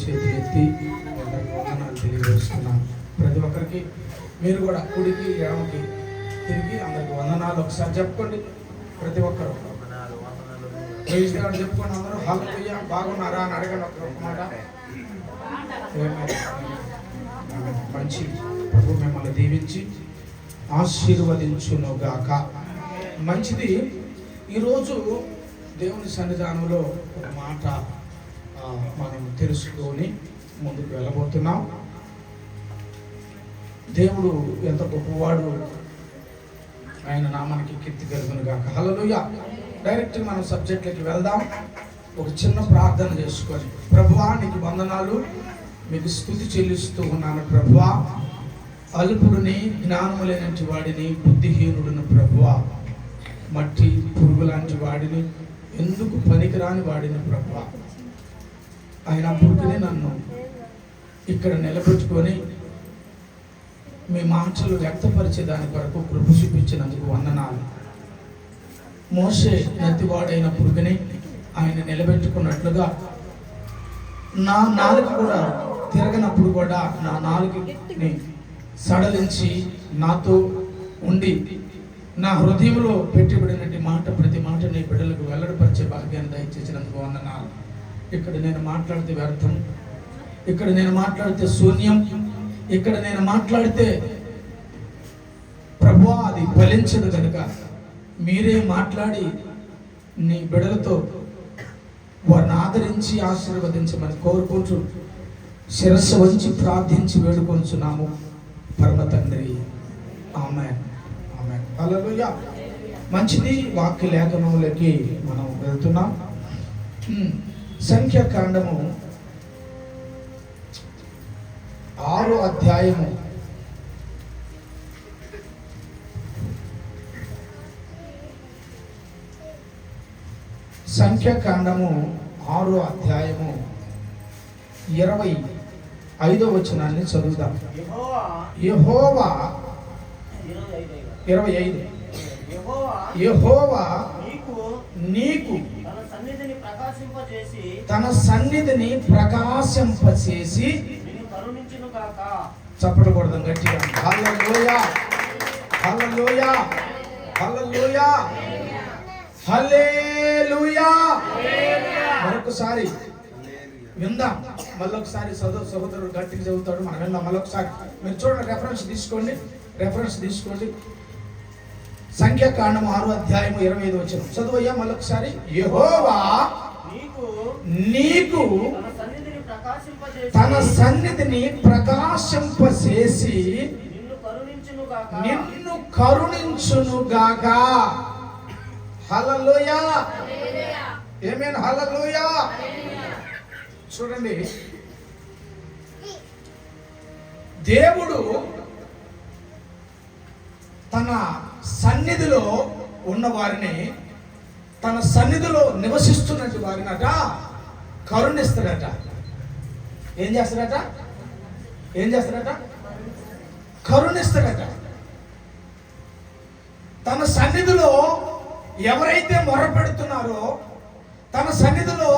చేతులు ఎత్తి అందరికి వందనాలు తెలియజేస్తున్నాను. ప్రతి ఒక్కరికి మీరు కూడా కుడికి ఎడమకి తిరిగి అందరికి వందనాలు ఒకసారి చెప్పుకోండి. ప్రతి ఒక్కరు ప్రైజ్ దేవుడు చెప్పుకోండి. అందరూ హల్లెలూయా బాగున్నారా అని అడగండి. ఒక్క మాట. మంచి ప్రభు మిమ్మల్ని దీవించి ఆశీర్వదించునుగాక. మంచిది. ఈరోజు దేవుని సన్నిధానంలో ఒక మాట మనం తెలుసుకొని ముందుకు వెళ్ళబోతున్నాం. దేవుడు ఎంత గొప్పవాడు, ఆయన నామానికి కీర్తి కలుగునుగాక. హల్లెలూయా. డైరెక్ట్గా మనం సబ్జెక్ట్లోకి వెళ్దాం. ఒక చిన్న ప్రార్థన చేసుకొని, ప్రభువా నీకు వందనాలు, మీకు స్తుతి చెల్లిస్తూ ఉన్నాను. ప్రభువా, అల్పుడిని, జ్ఞానము లేనటి వాడిని, బుద్ధిహీనుడును ప్రభువా, మట్టి పురుగు లాంటి వాడిని, ఎందుకు పనికిరాని వాడిని ప్రభువా, అయినప్పటికీ నన్ను ఇక్కడ నిలబెట్టుకొని మీ మాటలు వ్యక్తపరిచే దాని కొరకు కృప చూపించినందుకు వందనాలు. మోషే నతివాడైన పురుగుని ఆయన నిలబెట్టుకున్నట్లుగా నా నాలుక కూడా తిరగనప్పుడు కూడా నా నాలుకని సడలించి నాతో ఉండి నా హృదయంలో పెట్టబడినటువంటి మాట ప్రతి మాట నీ బిడ్డలకు వెల్లడిపరిచే భాగ్యాన్ని దయచేసినందుకు వందనాలు. ఇక్కడ నేను మాట్లాడితే వ్యర్థం, ఇక్కడ నేను మాట్లాడితే శూన్యం, ఇక్కడ నేను మాట్లాడితే ప్రభువా అది ఫలించదు కనుక మీరే మాట్లాడి నీ బిడ్డలతో వారిని ఆదరించి ఆశీర్వదించమని కోరుకుంటూ శిరస్సు వంచి ప్రార్థించి వేడుకొంచున్నాము పరమ తండ్రి. ఆమేన్. ఆమేన్. హల్లెలూయా. మంచిది. వాక్య లేఖనంలోకి మనం వెళ్తున్నాం. సంఖ్యాకాండము 6వ అధ్యాయము సంఖ్యాకాండము 6వ అధ్యాయము 25వ వచనాన్ని చదువుదాం. యెహోవా 25 యెహోవా నీకు తన సన్నిధిని ప్రకాశింపచేసి చప్పట్లు కొడదాం గట్టిగా. హల్లెలూయా, హల్లెలూయా, హల్లెలూయా, హల్లెలూయా. మరొకసారి విందాం. మళ్ళొకసారి సహోదరుడు గట్టిగా చదువుతాడు, మనం విందాం మళ్ళొకసారి. మీరు చూడండి, రెఫరెన్స్ తీసుకోండి. సంఖ్యాకాండం 6వ అధ్యాయము 25వ వచనం చదువయ్యా మళ్ళొకసారి. యెహోవా నీకు తన సన్నిధిని ప్రకాశింపచేసి నిన్ను కరుణించునుగాక. హల్లెలూయా. ఆమేన్. హల్లెలూయా. చూడండి, దేవుడు తన సన్నిధిలో ఉన్న వారిని, తన సన్నిధిలో నివసిస్తున్నట్టు వారినట కరుణిస్తాడట. ఏం చేస్తాడట? కరుణిస్తాడట. తన సన్నిధిలో ఎవరైతే మొరపెడుతున్నారో, తన సన్నిధిలో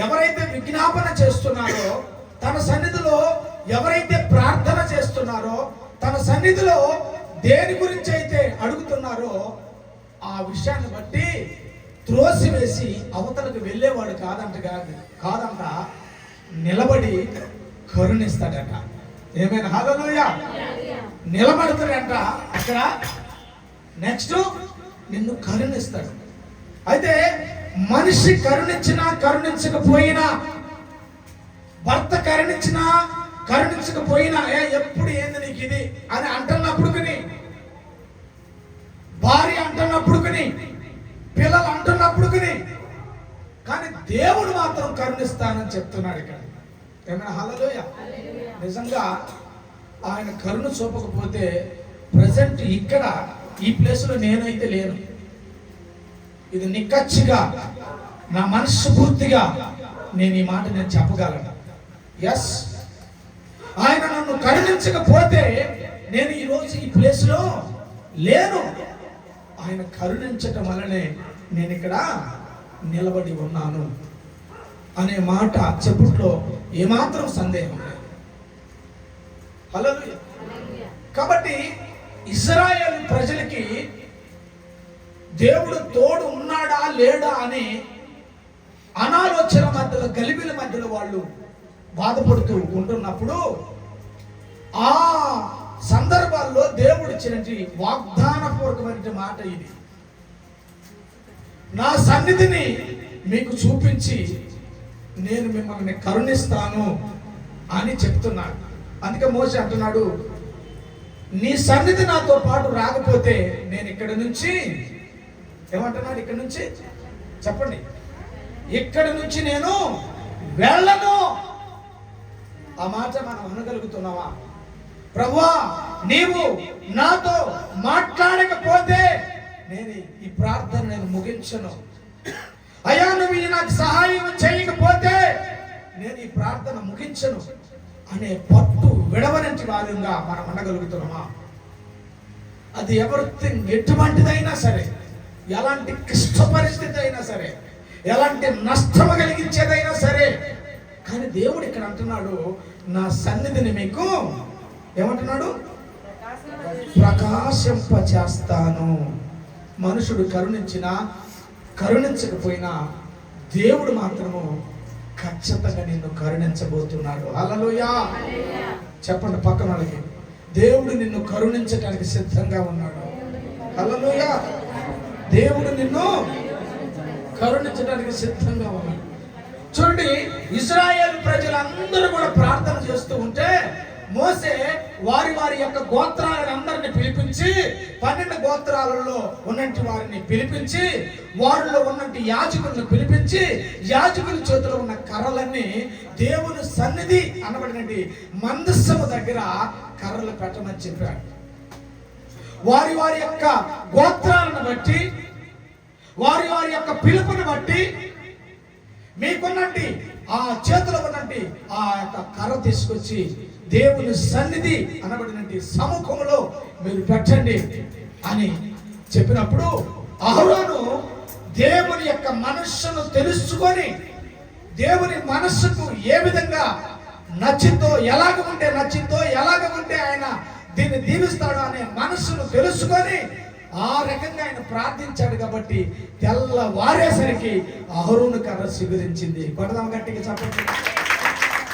ఎవరైతే విజ్ఞాపన చేస్తున్నారో, తన సన్నిధిలో ఎవరైతే ప్రార్థన చేస్తున్నారో, తన సన్నిధిలో దేని గురించి అయితే అడుగుతున్నారో ఆ విషయాన్ని బట్టి త్రోసివేసి అవతలకు వెళ్ళేవాడు కాదంట నిలబడి కరుణిస్తాడట. ఏమైనా హల్లెలూయా. నిలబడతాడంట అక్కడ. నెక్స్ట్ నిన్ను కరుణిస్తాడు. అయితే మనిషి కరుణించినా కరుణించకపోయినా, భర్త కరుణించకపోయినా ఎప్పుడు ఏంది నీకు ఇది అని అంటున్నప్పుడు, భార్య అంటున్నప్పుడు, పిల్లలు అంటున్నప్పుడు, కానీ దేవుడు మాత్రం కరుణిస్తానని చెప్తున్నాడు ఇక్కడ. ఏమైనా హల్లెలూయా. నిజంగా ఆయన కరుణ చూపకపోతే ప్రజెంట్ ఇక్కడ ఈ ప్లేస్లో నేనైతే లేను. ఇది నిక్కచ్చిగా నా మనస్ఫూర్తిగా నేను ఈ మాట నేను చెప్పగలను. ఎస్, ఆయన నన్ను కరుణించకపోతే నేను ఈరోజు ఈ ప్లేస్లో లేను. ఆయన కరుణించటం వల్లనే నేను ఇక్కడ నిలబడి ఉన్నాను. అనే మాట చెప్పుట్లో ఏమాత్రం సందేహం లేదు. హల్లెలూయా. కాబట్టి ఇశ్రాయేలు ప్రజలకి దేవుడు తోడు ఉన్నాడా లేడా అని అనాలోచన మధ్యలో, గలిబిల మధ్యలో వాళ్ళు బాధపడుతూ ఉంటున్నప్పుడు ఆ సందర్భాల్లో దేవుడు ఇచ్చినటువంటి వాగ్దానపూర్వకమైన మాట ఇది. నా సన్నిధిని మీకు చూపించి నేను మిమ్మల్ని కరుణిస్తాను అని చెప్తున్నాడు. అందుకే మోషే అంటున్నాడు, నీ సన్నిధి నాతో పాటు రాకపోతే నేను ఇక్కడి నుంచి, ఏమంటున్నాడు, ఇక్కడి నుంచి చెప్పండి, ఇక్కడి నుంచి నేను వెళ్ళను. ఆ మాట మనం అనగలుగుతున్నావా? ప్రభువా, నీవు నాతో మాట్లాడకపోతే నేను ఈ ప్రార్థన నేను ముగించను. అయ్యా, నువ్వు నాకు సహాయం చేయకపోతే నేను ఈ ప్రార్థన ముగించను అనే పట్టు విడవనంటి వారంగా మనం అనగలుగుతున్నామా? అది ఎటువంటిదైనా సరే, ఎలాంటి క్లిష్ట పరిస్థితి అయినా సరే, ఎలాంటి నష్టం కలిగించేదైనా సరే, కానీ దేవుడు ఇక్కడ అంటున్నాడు, నా సన్నిధిని మీకు ఏమంటున్నాడు, ప్రకాశింపచేస్తాను. మనుషుడు కరుణించినా కరుణించకపోయినా దేవుడు మాత్రము ఖచ్చితంగా నిన్ను కరుణించబోతున్నాడు. హల్లెలూయా. చెప్పండి పక్కన వాళ్ళకి, దేవుడు నిన్ను కరుణించడానికి సిద్ధంగా ఉన్నాడు. హల్లెలూయా. దేవుడు నిన్ను కరుణించడానికి సిద్ధంగా ఉన్నాడు. చూడండి, ఇశ్రాయేలు ప్రజలందరూ కూడా ప్రార్థన చేస్తూ ఉంటే మోసే వారి వారి యొక్క గోత్రాలను అందరిని పిలిపించి 12 గోత్రాలలో ఉన్నట్టు వారిని పిలిపించి వారిలో ఉన్నట్టు యాజకులను పిలిపించి యాజకుల చేతిలో ఉన్న కర్రలన్నీ దేవుని సన్నిధి అనబడినట్టు మందస్సము దగ్గర కర్రలు పెట్టమని చెప్పాడు. వారి వారి యొక్క గోత్రాలను బట్టి, వారి వారి యొక్క పిలుపుని బట్టి మీకున్నట్టు ఆ చేతిలో ఉన్నట్టు ఆ యొక్క కర్ర తీసుకొచ్చి దేవుని సన్నిధి అనబడినట్టు సముఖంలో మీరు పెట్టండి అని చెప్పినప్పుడు అహరోను దేవుని యొక్క మనస్సును తెలుసుకొని, దేవుని మనస్సుకు ఏ విధంగా నచ్చిందో, ఎలాగ ఉంటే ఆయన దీన్ని దీవిస్తాడు అనే మనస్సును తెలుసుకొని ఆ రకంగా ఆయన ప్రార్థించాడు. కాబట్టి తెల్లవారేసరికి అహరోను కర్ర సిగురించింది. కొడదాం గట్టిగా చెప్పండి.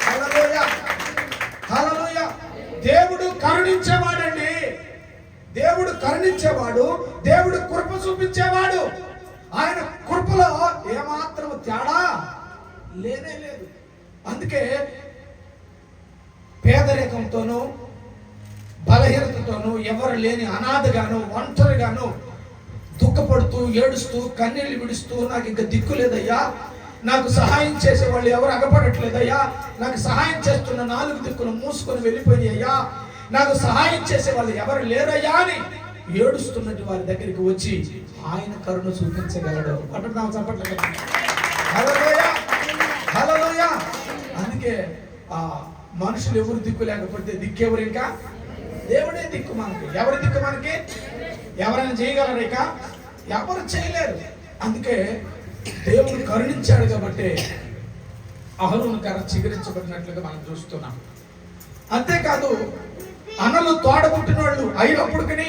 హల్లెలూయా. హల్లెలూయా. దేవుడు కరుణించేవాడండి. దేవుడు కరుణించేవాడు, దేవుడు కృప చూపించేవాడు. ఆయన కృపలో ఏమాత్రం తేడా లేనే లేదు. అందుకే పేదరికంతోనూ బలహీనతతోనూ, ఎవరు లేని అనాథగాను, ఒంటరిగాను దుఃఖపడుతూ ఏడుస్తూ కన్నీళ్లు విడుస్తూ, నాకు ఇంకా దిక్కు లేదయ్యా, నాకు సహాయం చేసే వాళ్ళు ఎవరు అగపడట్లేదయ్యా, నాకు సహాయం చేస్తున్న 4 దిక్కులు మూసుకొని వెళ్ళిపోయాయ్యా, నాకు సహాయం చేసే వాళ్ళు ఎవరు లేరయ్యా అని ఏడుస్తున్నట్టు వారి దగ్గరికి వచ్చి ఆయన కరుణ చూపించగలడు. అంటున్నాం చెప్పట్లేదు. హల్లెలూయా. హల్లెలూయా. అందుకే మనుషులు ఎవరు దిక్కు లేకపోతే దిక్కెవరు? ఇంకా దేవుడే దిక్కు మనకి. ఎవరి దిక్కు మనకి? ఎవరైనా చేయగలరు? ఇక ఎవరు చేయలేరు. అందుకే దేవుడు కరుణించాడు కాబట్టి అహరోను కర్ర చిగురించబడినట్లుగా మనం చూస్తున్నాం. అంతేకాదు, అన్నలు తోడబుట్టిన వాళ్ళు అయినప్పటికీ,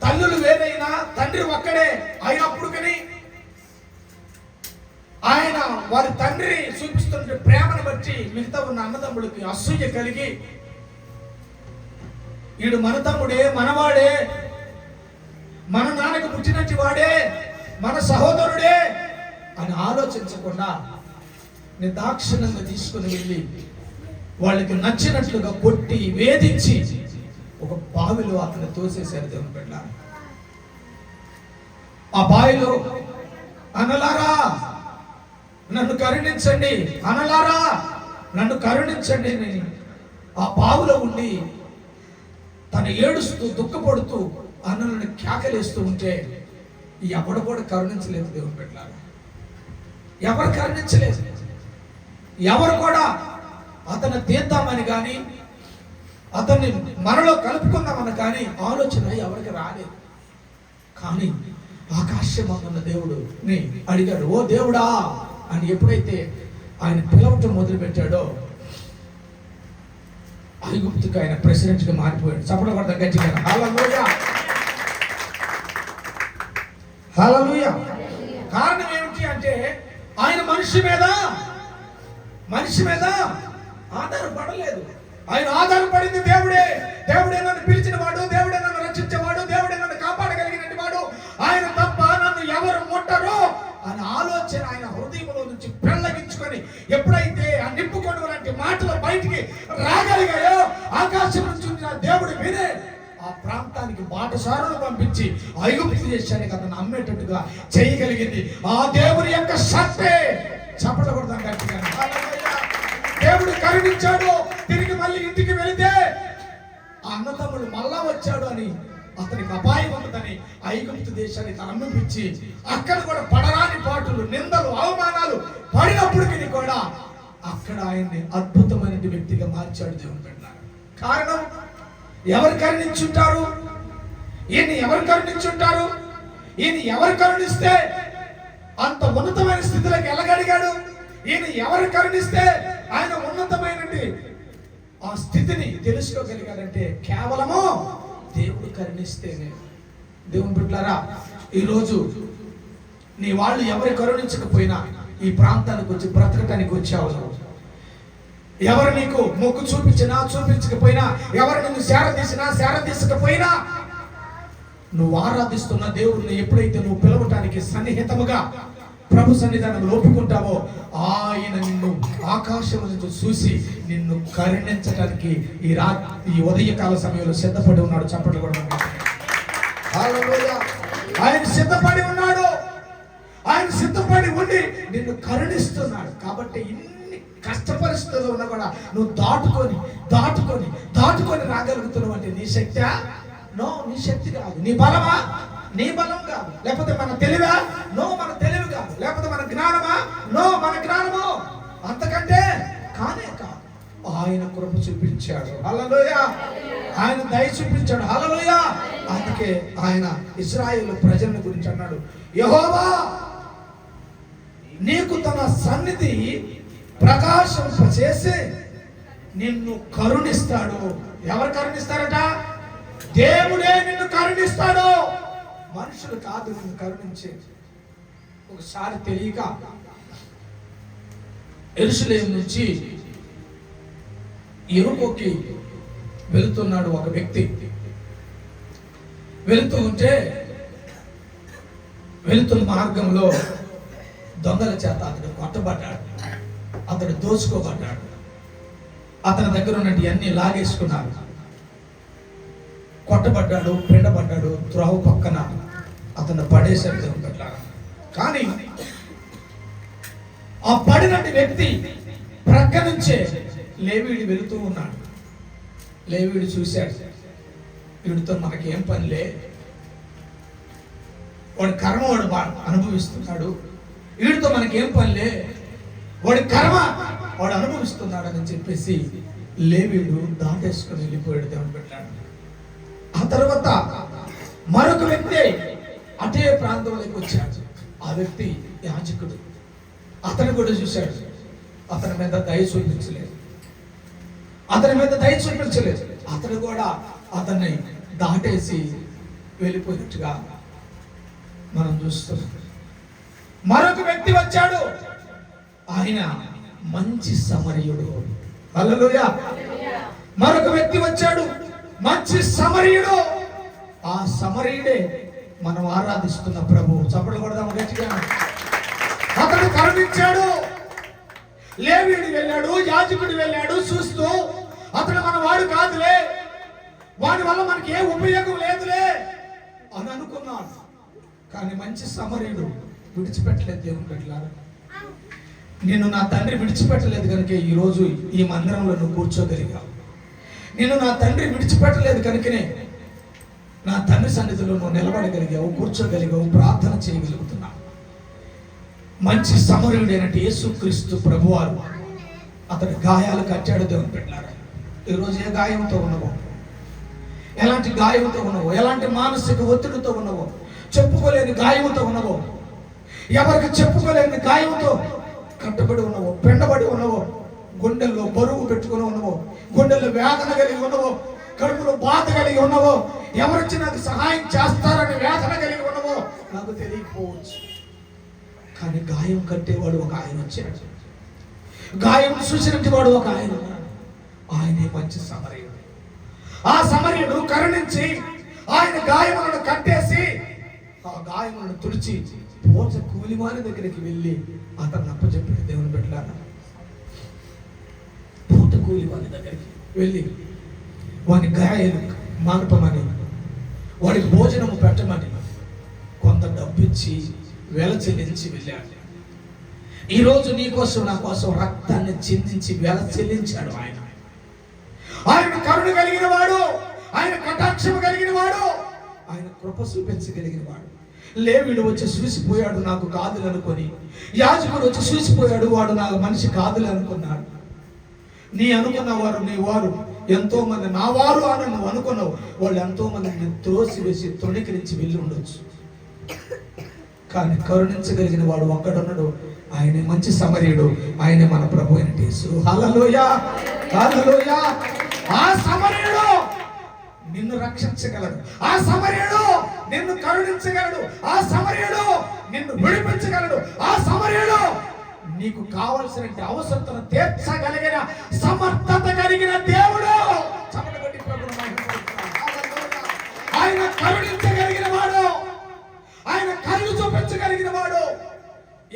తల్లులు వేరైనా తండ్రి ఒక్కడే అయినప్పటికీ ఆయన వారి తండ్రి చూపిస్తున్న ప్రేమను బట్టి మిగతా ఉన్న అన్నదమ్ములకి అసూయ కలిగి, వీడు మన తమ్ముడే, మనవాడే, మన నాన్నకు పుట్టినట్టు వాడే, మన సహోదరుడే అని ఆలోచించకుండా నిర్దాక్షిణ్యంగా తీసుకుని వెళ్ళి వాళ్ళకి నచ్చినట్లుగా కొట్టి వేధించి ఒక బావిలో అతను తోసేశారు. దేవుని బిడ్డ, ఆ బావిలో అన్నలారా నన్ను కరుణించండి, అన్నలారా నన్ను కరుణించండి అని ఆ బావిలో ఉండి తను ఏడుస్తూ దుఃఖపడుతూ అన్నలను కేకలేస్తూ ఉంటే ఎవడు కూడా కరుణించలేదు. దేవుని బిడ్డలారా, ఎవరు కరుణించలేదు. ఎవరు కూడా అతను తీద్దామని కానీ, అతన్ని మనలో కలుపుకుందామని కానీ ఆలోచన ఎవరికి రాలేదు. కానీ ఆకాశమందున్న దేవుడుని అడిగాడు, ఓ దేవుడా అని ఎప్పుడైతే ఆయన పిలవటం మొదలుపెట్టాడో ఐగుప్తుకి ఆయన ప్రెసిడెంట్గా మారిపోయాడు. చప్పట్లు కొడతాం గట్టిగా. హల్లెలూయా, హల్లెలూయా. కారణం ఏమిటి అంటే ఆయన మనిషి మీద ఆధారపడలేదు. ఆయన ఆధారపడింది దేవుడే. దేవుడే నన్ను పిలిచిన వాడు, దేవుడే నన్ను రక్షించేవాడు, దేవుడే నన్ను కాపాడగలిగినట్టు వాడు, ఆయన తప్ప నన్ను ఎవరు ముట్టరు అనే ఆలోచన ఆయన హృదయంలో నుంచి పెళ్ళగించుకొని ఎప్పుడైతే ఆ నిప్పుకొని లాంటి మాటలు బయటికి రాగలిగాయో ఆకాశం నుంచి దేవుడు వినే ఆ ప్రాంతానికి బాటసారులు పంపించి ఐగుప్తు దేశానికి అతను అమ్మేటట్టుగా చేయగలిగింది ఆ దేవుని యొక్క శక్తే. చప్పట్లు కొడతాం గట్టిగా. దేవుడు కరుణించాడు. తిరిగి మళ్ళీ ఇంటికి వెళితే ఆ అన్నతమ్ముడు మళ్ళా వచ్చాడు అని అతనికి అపాయం ఉన్నదని ఐగుప్తు దేశానికి అమ్మిపించి అక్కడ కూడా పడరాని పాటులు, నిందలు, అవమానాలు పడినప్పటికీ కూడా అక్కడ ఆయన్ని అద్భుతమైన వ్యక్తిగా మార్చాడు దేవుడు పెట్టారు. కారణం ఎవరు కరుణించుంటారు? ఈయన్ని ఎవరు కరుణించుంటారు? ఈయన ఎవరు కరుణిస్తే అంత ఉన్నతమైన స్థితిలోకి వెళ్ళగలిగాడు? ఈయన ఎవరు కరుణిస్తే ఆయన ఉన్నతమైన ఆ స్థితిని తెలుసుకోగలిగాడంటే కేవలము దేవుడు కరుణిస్తేనే. దేవుని బిడ్డలారా, ఈరోజు నీ వాళ్ళు ఎవరు కరుణించకపోయినా ఈ ప్రాంతానికి వచ్చి బ్రతకటానికి వచ్చావు. ఎవరు నీకు మొక్కు చూపించకపోయినా, ఎవరు నిన్ను సేరదీసకపోయినా, నువ్వు ఆరాధిస్తున్న దేవుడిని ఎప్పుడైతే నువ్వు పిలవటానికి సన్నిహితముగా ప్రభు సన్నిధానంలో ఒప్పుకుంటావో ఆయన నిన్ను ఆకాశం నుంచి చూసి నిన్ను కరుణించడానికి ఈ ఉదయకాల సమయంలో సిద్ధపడి ఉన్నాడు. చప్పట్లు కూడా ఆయన సిద్ధపడి ఉన్నాడు. ఆయన సిద్ధపడి ఉండి నిన్ను కరుణిస్తున్నాడు. కాబట్టి ఇన్ని కష్ట పరిస్థితుల్లో ఉన్నా కూడా నువ్వు దాటుకొని రాగలుగుతున్నావు అంటే నీ శక్తి? నో, నీ శక్తి కాదు. నీ బలమా? నీ బలం కాదు. లేకపోతే మన తెలివా? నో, మన తెలివి కాదు. లేకపోతే మన జ్ఞానమా? నో, మన జ్ఞానము. అంతకంటే కానే కాదు. ఆయన కృప చూపించాడు. హల్లెలూయా. ఆయన దయ చూపించాడు. హల్లెలూయా. అందుకే ఆయన ఇశ్రాయేలు ప్రజల గురించి అన్నాడు, యెహోవా నీకు తన సన్నిధి ప్రకాశింపచేసి నిన్ను కరుణిస్తాడు. ఎవరు కరుణిస్తారట? దేవుడే నిన్ను కరుణిస్తాడు. మనుషులు కాదు నిన్ను కరుణించేది. ఒకసారి తెలియక యెరూషలేము నుంచి యెరికోకి వెళుతున్నాడు ఒక వ్యక్తి. వెళుతూ ఉంటే వెళుతున్న మార్గంలో దొంగల చేత అతడు కొట్టబడ్డాడు. అతడు దోచుకోబడ్డాడు. అతని దగ్గర ఉన్నట్టు అన్ని లాగేసుకున్నారు. కొట్టబడ్డాడు, పిండబడ్డాడు. త్రోవ పక్కన అతను పడేశాడు. కానీ ఆ పడినట్టు వ్యక్తి ప్రక్క నుంచే లేవీడు వెళుతూ ఉన్నాడు. లేవీడు చూశాడు, వీడితో మనకేం పనిలే, వాడి కర్మ వాడు అనుభవిస్తున్నాడు, వీడితో మనకేం పనిలే, వాడి కర్మ వాడు అనుభవిస్తున్నాడు అని చెప్పేసి లేవీడు దాటేసుకుని వెళ్ళిపోయాడు. దేవుడు పెట్టాడు. ఆ తర్వాత మరొక వ్యక్తి అదే ప్రాంతంలోకి వచ్చాడు. ఆ వ్యక్తి యాజకుడు. అతను కూడా చూశాడు. అతని మీద దయ చూపించలేదు. అతను కూడా అతన్ని దాటేసి వెళ్ళిపోయినట్టుగా మనం చూస్తున్నాం. మరొక వ్యక్తి వచ్చాడు. ఆయన మంచి సమరయుడు. హల్లెలూయా. మరొక వ్యక్తి వచ్చాడు, మంచి సమరయుడు. ఆ సమరయుడే మనం ఆరాధిస్తున్న ప్రభు. చప్పట్లు కొడదాం గట్టిగా. అతడు కరుణించాడు. లేవీయుడు వెళ్ళాడు, యాజకుడు వెళ్ళాడు చూస్తూ, అతడు మన వాడు కాదులే, వాడి వల్ల మనకి ఏ ఉపయోగం లేదులే అని అనుకున్నాడు. కానీ మంచి సమరయుడు విడిచిపెట్టలేదు. దేవుని బిడ్డలారా, నిన్ను నా తండ్రి విడిచిపెట్టలేదు కనుక ఈరోజు ఈ మందిరంలో నువ్వు కూర్చోగలిగావు. నిన్ను నా తండ్రి విడిచిపెట్టలేదు కనుకనే నా తండ్రి సన్నిధిలో నువ్వు నిలబడగలిగావు, కూర్చోగలిగావు, ప్రార్థన చేయగలుగుతున్నావు. మంచి సమరయుడైనట్టు యేసుక్రీస్తు ప్రభువారు అతని గాయాలు కట్టాడు. దేవుని బిడ్డలారా, ఈరోజు ఏ గాయంతో ఉన్నావో, ఎలాంటి గాయంతో ఉన్నావో, ఎలాంటి మానసిక ఒత్తిడితో ఉన్నావో, చెప్పుకోలేని గాయంతో ఉన్నావో, ఎవరికి చెప్పుకోలేని గాయంతో కట్టబడి ఉన్నవో, పెండబడి ఉన్నవో, గుండెల్లో బరువు పెట్టుకుని ఉన్నవో, గుండెల్లో వేదన కలిగి ఉన్నవో, కడుపులో బాధ కలిగి ఉన్నవో, ఎవరొచ్చి నాకు సహాయం చేస్తారని వేదన కలిగి ఉన్నవో నాకు తెలియకపోవచ్చు. కానీ గాయం కట్టేవాడు ఒక ఆయన వచ్చాడు. గాయం చూసినట్టు వాడు ఒక ఆయన ఉన్నాడు. ఆయనే మంచి సమరయుడు. ఆ సమరయుడు కరుణించి ఆయన గాయములను కట్టేసి ఆ గాయములను తుడిచి పోత కూలివాని దగ్గరికి వెళ్ళి అతన్ని అప్పచెప్పాడు. దేవుని బిడ్డలారా, పోత కూలివాని దగ్గరికి వెళ్ళి వాని గాయాలు మానపమని, వాడికి భోజనము పెట్టమని కొంత డబ్బిచ్చి వెల చెల్లించి వెళ్ళాడు. ఈరోజు నీ కోసం నా కోసం రక్తాన్ని చిందించి వెల చెల్లించాడు ఆయన. ఆయన కరుణ కలిగిన వాడు, ఆయన కటాక్షము కలిగిన వాడు, ఆయన కృప చూపించగలిగిన వాడు. లేవీడు వచ్చి చూసిపోయాడు, నాకు కాదులు అనుకొని. యాజకుడు వచ్చి చూసిపోయాడు, వాడు నాకు మనిషి కాదులు అనుకున్నాడు. నీ అనుకున్న వారు, నీ వారు ఎంతో మంది నా వారు అని నువ్వు అనుకున్నావు, వాళ్ళు ఎంతో మంది త్రోసివేసి తొణికిరించి వెళ్ళి ఉండొచ్చు. కానీ కరుణించగలిగిన వాడు ఒక్కడున్నాడు, ఆయన మంచి సమరయుడు, ఆయనే మన ప్రభు అయిన యేసు. హల్లెలూయా, హల్లెలూయా. ఆ సమరయుడు నిన్ను రక్షించగలడు, ఆ సమరయుడు నిన్ను కరుణించగలడు, ఆ సమరయుడు నిన్ను విడిపించగలడు, ఆ సమరయుడు నీకు కావలసిన అవసరతను తీర్చగలిగిన సమర్థత కలిగిన దేవుడు. ఆయన కరుణించగలిగిన వాడు, ఆయన కరుణ చూపించగలిగిన వాడు.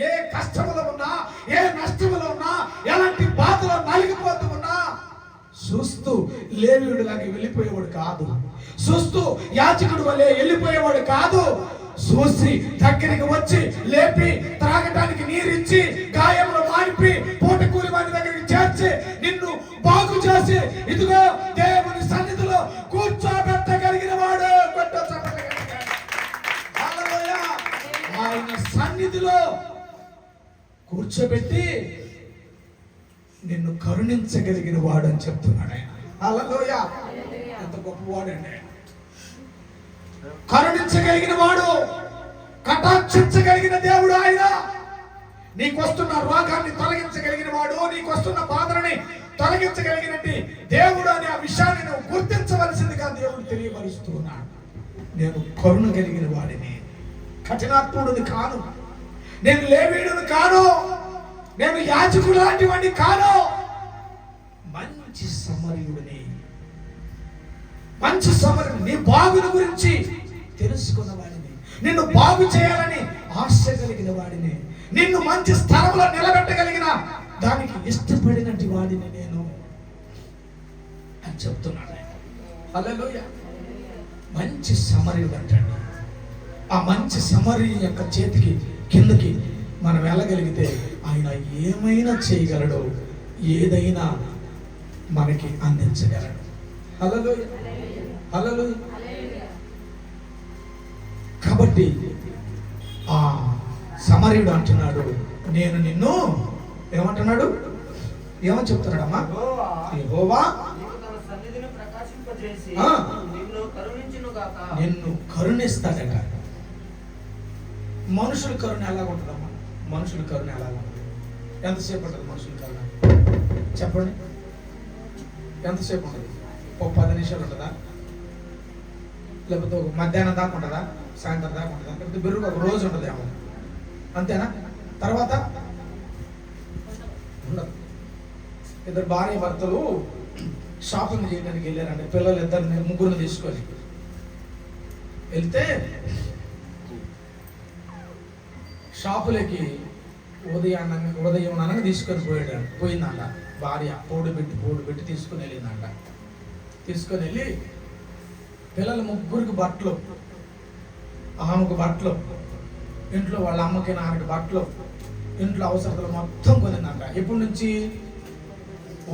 ఏ కష్టములో ఉన్నా, ఏ నష్టములో ఉన్నా, ఎలాంటి బాధలో నలిగిపోతూ ఉన్నా చూస్తూ లేవీయుడిలాగా వెళ్ళిపోయేవాడు కాదు, చూస్తూ యాజకుడు వలె వెళ్ళిపోయేవాడు కాదు. చూసి దగ్గరికి వచ్చి లేపి త్రాగటానికి నీరిచ్చి గాయములు మానిపి పూట కూలి వారి దగ్గరికి చేర్చి నిన్ను బాగు చేసి ఇదిగో దేవుని సన్నిధిలో కూర్చోబెట్టగలిగిన వాడు. ఆయన సన్నిధిలో కూర్చోబెట్టి నిన్ను కరుణించగలిగిన వాడు అని చెప్తున్నాడు ఆయన. హల్లెలూయా. ఎంత గొప్పవాడండి. కరుణించగలిగిన వాడు, కటాక్షించగలిగిన దేవుడు ఆయన. నీకొస్తున్న రోగాన్ని తొలగించగలిగిన వాడు, నీకొస్తున్న బాధని తొలగించగలిగినట్టు దేవుడు అనే ఆ విషయాన్ని నువ్వు గుర్తించవలసిందిగా దేవుడు తెలియపరుస్తున్నాడు. నేను కరుణ కలిగిన వాడిని, కఠినాత్ముడిని కాను, నేను లేవీయుడిని కాను, నేను యాజకుడు లాంటి వాడిని కాను, మంచి సమరయుడిని. మంచి సమరయుడు, నీ బాగుని గురించి తెలుసుకున్న వాడిని, నిన్ను బాగు చేయాలని ఆశ కలిగిన వాడిని, నిన్ను మంచి స్థలంలో నిలబెట్టగలిగిన దానికి ఇష్టపడినట్టు వాడిని నేను అని చెప్తున్నాడు. హల్లెలూయా. మంచి సమరయుడు అంటాడు. ఆ మంచి సమరయుని యొక్క చేతికి కిందకి మనం వెళ్ళగలిగితే ఆయన ఏమైనా చేయగలడు, ఏదైనా మనకి అందించగలడు. హల్లెలూయా, హల్లెలూయా. కాబట్టి ఆ సమరయుడు అంటున్నాడు, నేను నిన్ను ఏమంటున్నాడు, ఏమని చెప్తున్నాడమ్మా? యెహోవా నిన్ను కరుణిస్తాడట. మనుషుల కరుణ ఎలా ఉంటుందమ్మా? మనుషుల కరుణ ఎలా ఉంటుంది? ఎంతసేపు ఉంటుంది మనుషుల కరుణ? చెప్పండి, ఎంతసేపు ఉంటుంది? ఒక 10 నిమిషాలు ఉంటుందా? లేకపోతే ఒక మధ్యాహ్నం దాకా ఉంటుందా? సాయంత్రం దాకా ఉంటుందా? లేకపోతే బిర్రుగా ఒక రోజు ఉంటుంది ఏమో, అంతేనా? తర్వాత ఉండదు. ఇద్దరు భార్య భర్తలు షాపింగ్ చేయడానికి వెళ్ళారండి. పిల్లలు ఇద్దరిని ముగ్గురిని తీసుకొని వెళ్తే షాపులకి ఉదయం అనగా తీసుకొని పోయిందంట భార్య. పోడు పెట్టి తీసుకొని వెళ్ళిందంట. తీసుకొని వెళ్ళి పిల్లల ముగ్గురికి బట్టలు, ఆమెకు బట్టలు, ఇంట్లో వాళ్ళ అమ్మకి నాన్నకి బట్టలు, ఇంట్లో అవసరతలు మొత్తం కొనిందంట. ఎప్పటి నుంచి?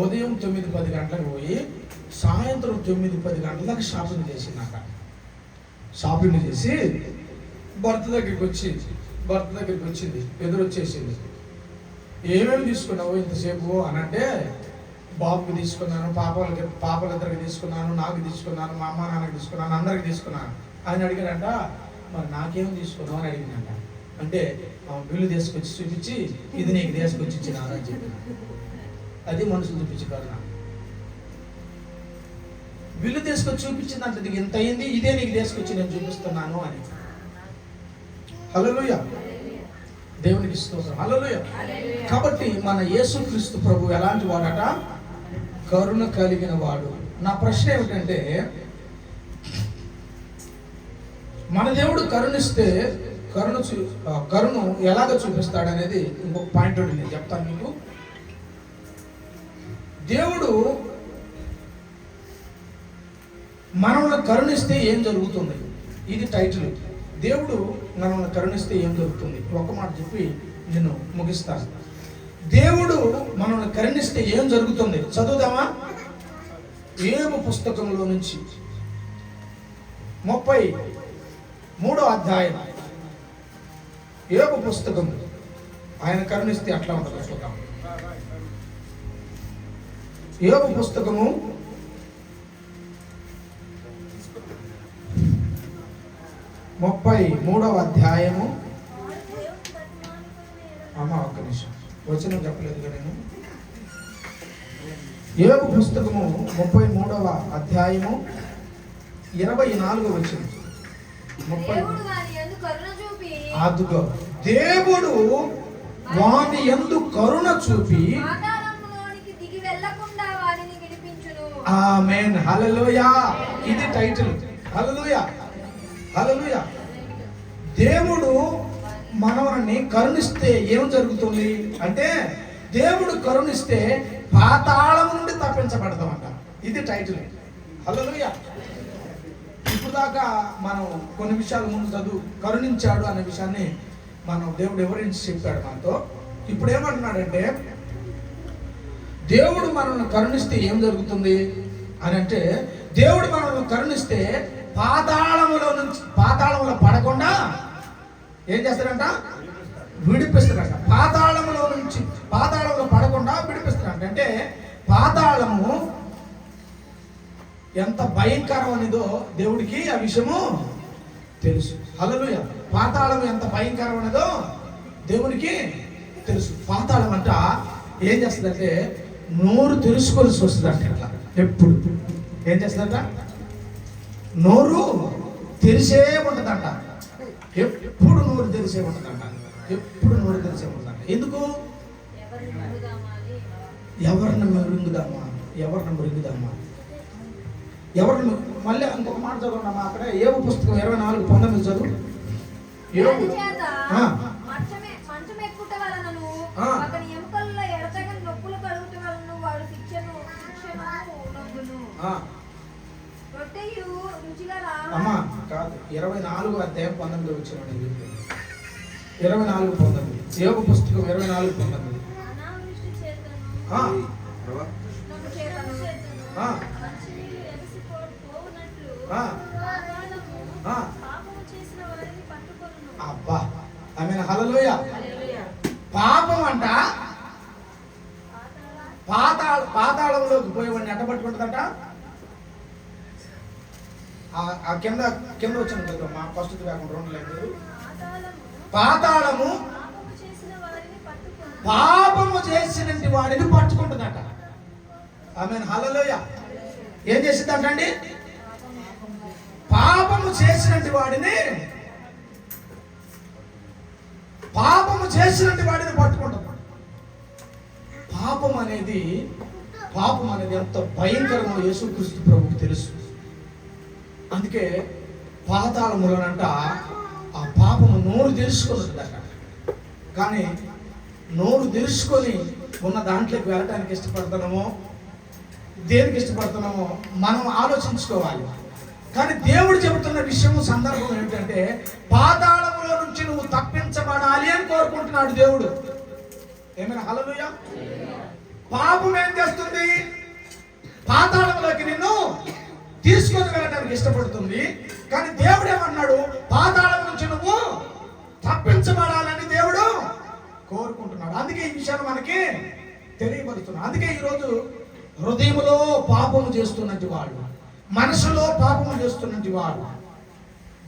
ఉదయం 9-10 గంటలకు పోయి సాయంత్రం 9-10 గంటల దాకా షాపింగ్ చేసిందంట. షాపింగ్ చేసి భర్త దగ్గరికి వచ్చింది, ఎదురొచ్చేసింది. ఏమేమి తీసుకున్నావు ఇంతసేపు అని అంటే, బాబుకి తీసుకున్నాను, పాపలిద్దరికి తీసుకున్నాను, నాకు తీసుకున్నాను, మా అమ్మ నాన్నకి తీసుకున్నాను, అందరికి తీసుకున్నాను. ఆయన అడిగాడంట, మరి నాకేం తీసుకున్నావు అని అడిగిందంట. అంటే బిల్లు తీసుకొచ్చి చూపించి ఇది నీకు తీసుకొచ్చి ఇచ్చినారు అని చెప్పి, అది మనుషులు చూపించి కరుణ. బిల్లు తీసుకొచ్చి చూపించింది అంటే నీకు ఇంత అయింది, ఇదే నీకు తీసుకొచ్చి నేను చూపిస్తున్నాను అని. హల్లెలూయా, దేవునికి స్తోత్రం. హల్లెలూయా. కాబట్టి మన యేసుక్రీస్తు ప్రభు ఎలాంటి వాడట? కరుణ కలిగిన వాడు. నా ప్రశ్న ఏమిటంటే, మన దేవుడు కరుణిస్తే కరుణ ఎలాగ చూపిస్తాడనేది ఇంకొక పాయింట్ ఒకటి నేను చెప్తాను మీకు. దేవుడు మనల్ని కరుణిస్తే ఏం జరుగుతుంది, ఇది టైటిల్. దేవుడు మనల్ని కరుణిస్తే ఏం జరుగుతుంది, ఒక మాట చెప్పి నేను ముగిస్తాను. దేవుడు మనల్ని కరుణిస్తే ఏం జరుగుతుంది చదువుదామా? యోబు పుస్తకంలో నుంచి 33వ అధ్యాయం. యోబు పుస్తకం, ఆయన కరుణిస్తే అట్లా ఉంటుందో చూద్దాం. యోబు పుస్తకము 33వ అధ్యాయము. ఒక్క నిమిషం, వచనం చెప్పలేదు కదా నేను. యోబు పుస్తకము 33వ అధ్యాయము 24వ వచనం. అదుగో దేవుడు వాని యందు కరుణ చూపి ఆమేన్. హల్లెలూయా, ఇది టైటిల్. హల్లెలూయా, హల్లెలూయా. దేవుడు మనల్ని కరుణిస్తే ఏం జరుగుతుంది అంటే, దేవుడు కరుణిస్తే పాతాళం నుండి తప్పించబడతామంట. ఇది టైటిల్. హల్లెలూయా. ఇప్పుడు దాకా మనం కొన్ని విషయాలు ముందు చదువు, కరుణించాడు అనే విషయాన్ని మనం దేవుడు వివరించి చెప్పాడు మనతో. ఇప్పుడు ఏమంటున్నాడంటే, దేవుడు మనల్ని కరుణిస్తే ఏం జరుగుతుంది అని అంటే, దేవుడు మనల్ని కరుణిస్తే పాతాళంలో పడకుండా ఏం చేస్తాడంట? విడిపిస్తాడంట. పాతాళంలో పడకుండా విడిపిస్తాడంట. అంటే పాతాళము ఎంత భయంకరమనిదో దేవుడికి ఆ విషయము తెలుసు. హల్లెలూయా. పాతాళం ఎంత భయంకరమనిదో దేవునికి తెలుసు. పాతాళం అంట ఏం చేస్తుందంటే, నోరు తెరుచుకోవాల్సి వస్తుందంట. అట్లా ఎప్పుడు ఏం చేస్తుందంట? నోరు తెరిసే ఉంటుందంట. ఎప్పుడు నోరు తెరిసే ఉంటుందంట. ఎప్పుడు నోరు తెరిసే ఉంటుందంట. ఎందుకు? ఎవరిని మృంగుదామా, మళ్ళీ ఇంకొక మాట చదువున్నామా అక్కడ. యోబు పుస్తకం 24:19 చదువు. యోబు అమ్మా కాదు, 24వ అధ్యాయం 19 వచ్చిన 24:19. యోబు పుస్తకం 24:19. అబ్బా, ఆమె హల్లెలూయా. పాపం అంట పాతాళంలోకి పోయేవాడిని ఎట్ట పట్టుకుంటుందంట? ఆ కింద వచ్చిన కదా మా ఫస్ట్ కాకుండా 2 లైన్లు. పాతాళము పాపము చేసినటువంటి వాడిని పట్టుకుంటుందట. ఆమేన్, హల్లెలూయా. ఏం చేసిందంట అండి? పాపము చేసినటువంటి వాడిని పట్టుకుంటుంది. పాపం అనేది ఎంత భయంకరమో యేసుక్రీస్తు ప్రభువుకి తెలుసు. అందుకే పాతాళములోనంట ఆ పాపము నోరు తెరుచుకున్నదట. కానీ నోరు తెరుచుకొని ఉన్న దాంట్లోకి వెళ్ళటానికి ఇష్టపడుతున్నామో, దేనికి ఇష్టపడుతున్నామో మనం ఆలోచించుకోవాలి. కానీ దేవుడు చెబుతున్న విషయము, సందర్భం ఏమిటంటే, పాతాళములో నుంచి నువ్వు తప్పించబడాలి అని కోరుకుంటున్నాడు దేవుడు. ఏమైనా హల్లెలూయా. పాపం ఏం చేస్తుంది? పాతాళంలోకి నిన్ను తీసుకొని వెళ్ళడానికి ఇష్టపడుతుంది. కానీ దేవుడు ఏమన్నాడు? పాతాళం నుంచి నువ్వు తప్పించబడాలని దేవుడు కోరుకుంటున్నాడు. అందుకే ఈ విషయాన్ని మనకి తెలియపరుస్తున్నాడు. అందుకే ఈరోజు హృదయంలో పాపము చేస్తున్నట్టు వాడు, మనసులో పాపము చేస్తున్నట్టు వాడు,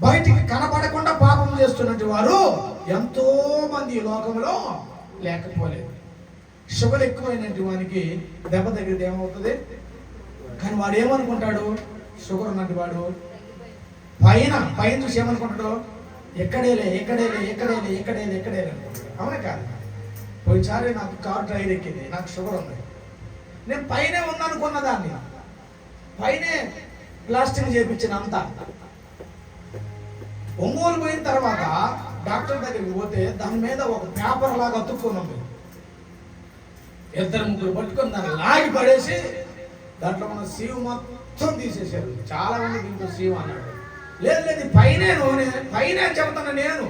బయటికి కనపడకుండా పాపం చేస్తున్నట్టు వారు ఎంతో మంది ఈ లోకంలో లేకపోలేదు. షుగర్ ఎక్కువైనటువంటి వానికి దెబ్బ తగిలితే ఏమవుతుంది? కానీ వాడు ఏమనుకుంటాడు? షుగర్ ఉన్నట్టు వాడు పైన చూసి ఏమనుకుంటాడు? ఎక్కడేలే అనుకుంటాడు. అవునా కాదు? పోయిసారి నాకు కారు టైర్ ఎక్కింది, నాకు షుగర్ ఉంది, నేను పైనే ఉందనుకున్న దాన్ని పైనే ప్లాస్టింగ్ చేయించిన అంతా. ఒంగోలు పోయిన తర్వాత డాక్టర్ దగ్గరికి పోతే దాని మీద ఒక పేపర్ లాగా అతుక్కుని ఉంది. 2-3 పట్టుకొని దాన్ని లాగి పడేసి దాంట్లో ఉన్న సీవు మొత్తం తీసేశారు. చాలా మంది దీంట్లో సీవు అన్నాడు. లేదు పైన చెబుతాను నేను,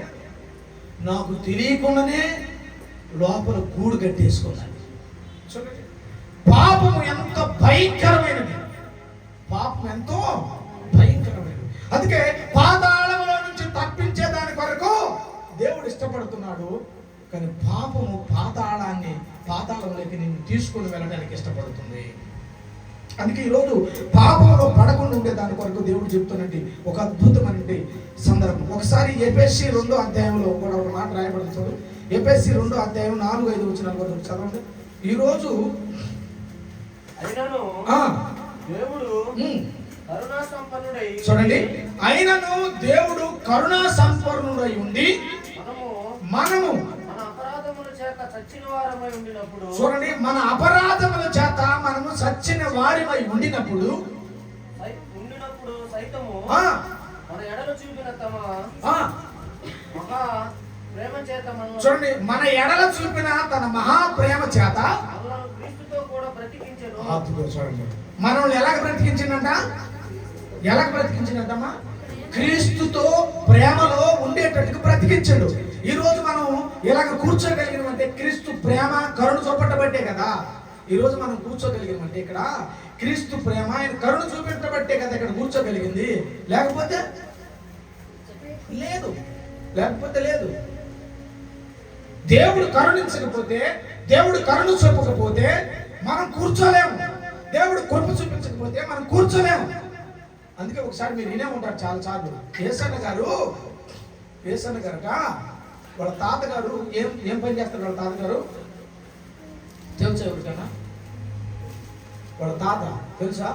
నాకు తెలియకుండానే లోపల గూడు కట్టేసుకున్నాను. చూడండి, పాపము ఎంత భయంకరమైనది, పాపం ఎంతో భయంకరమైనది. అందుకే పాతాళంలో నుంచి తప్పించే దాని కొరకు దేవుడు ఇష్టపడుతున్నాడు. కానీ పాపము పాతాళంలోకి నిన్ను తీసుకుని వెళ్ళడానికి ఇష్టపడుతుంది. అందుకే ఈరోజు పాపంలో పడకుండా ఉండే దాని కొరకు దేవుడు చెప్తున్నట్టు ఒక అద్భుతమైన సందర్భం. ఒకసారి ఎఫెసీ 2వ అధ్యాయంలో కూడా ఒక మాట రాయబడుతుంది. ఎఫెసీ 2వ అధ్యాయం 4-5 వచనాల వరకు చదవండి. ఈరోజు చూడండి, అయినను దేవుడు కరుణా సంపన్నుడై ఉండి మనము చూడండి, మన అపరాధముల చేత మనము చచ్చిన వారిమై ఉండినప్పుడు చూడండి, మన ఎడల చూపిన తన మహాప్రేమ చేత చూడండి మనల్ని ఎలాగ బ్రతికించిందంటమ్మా? క్రీస్తుతో ప్రేమలో ఉండేటట్టుగా బ్రతికించాడు. ఈ రోజు మనం ఇలాగ కూర్చోగలిగినామంటే క్రీస్తు ప్రేమ కరుణ చూపట్టబట్టే కదా. ఈ రోజు మనం కూర్చోగలిగినామంటే ఇక్కడ క్రీస్తు ప్రేమ ఆయన కరుణ చూపెట్టబట్టే కదా ఇక్కడ కూర్చోగలిగింది. లేకపోతే లేదు. దేవుడు కరుణించకపోతే, దేవుడు కరుణ చూపకపోతే మనం కూర్చోలేము. దేవుడు కృప చూపించకపోతే మనం కూర్చోలేము. అందుకే ఒకసారి మీరు వినే ఉంటారు చాలా సార్లు, ఏసన్న గారట వాళ్ళ తాతగారు ఏం పని చేస్తారు? వాళ్ళ తాతగారు తెలుసా? ఎవరికైనా వాళ్ళ తాత తెలుసా?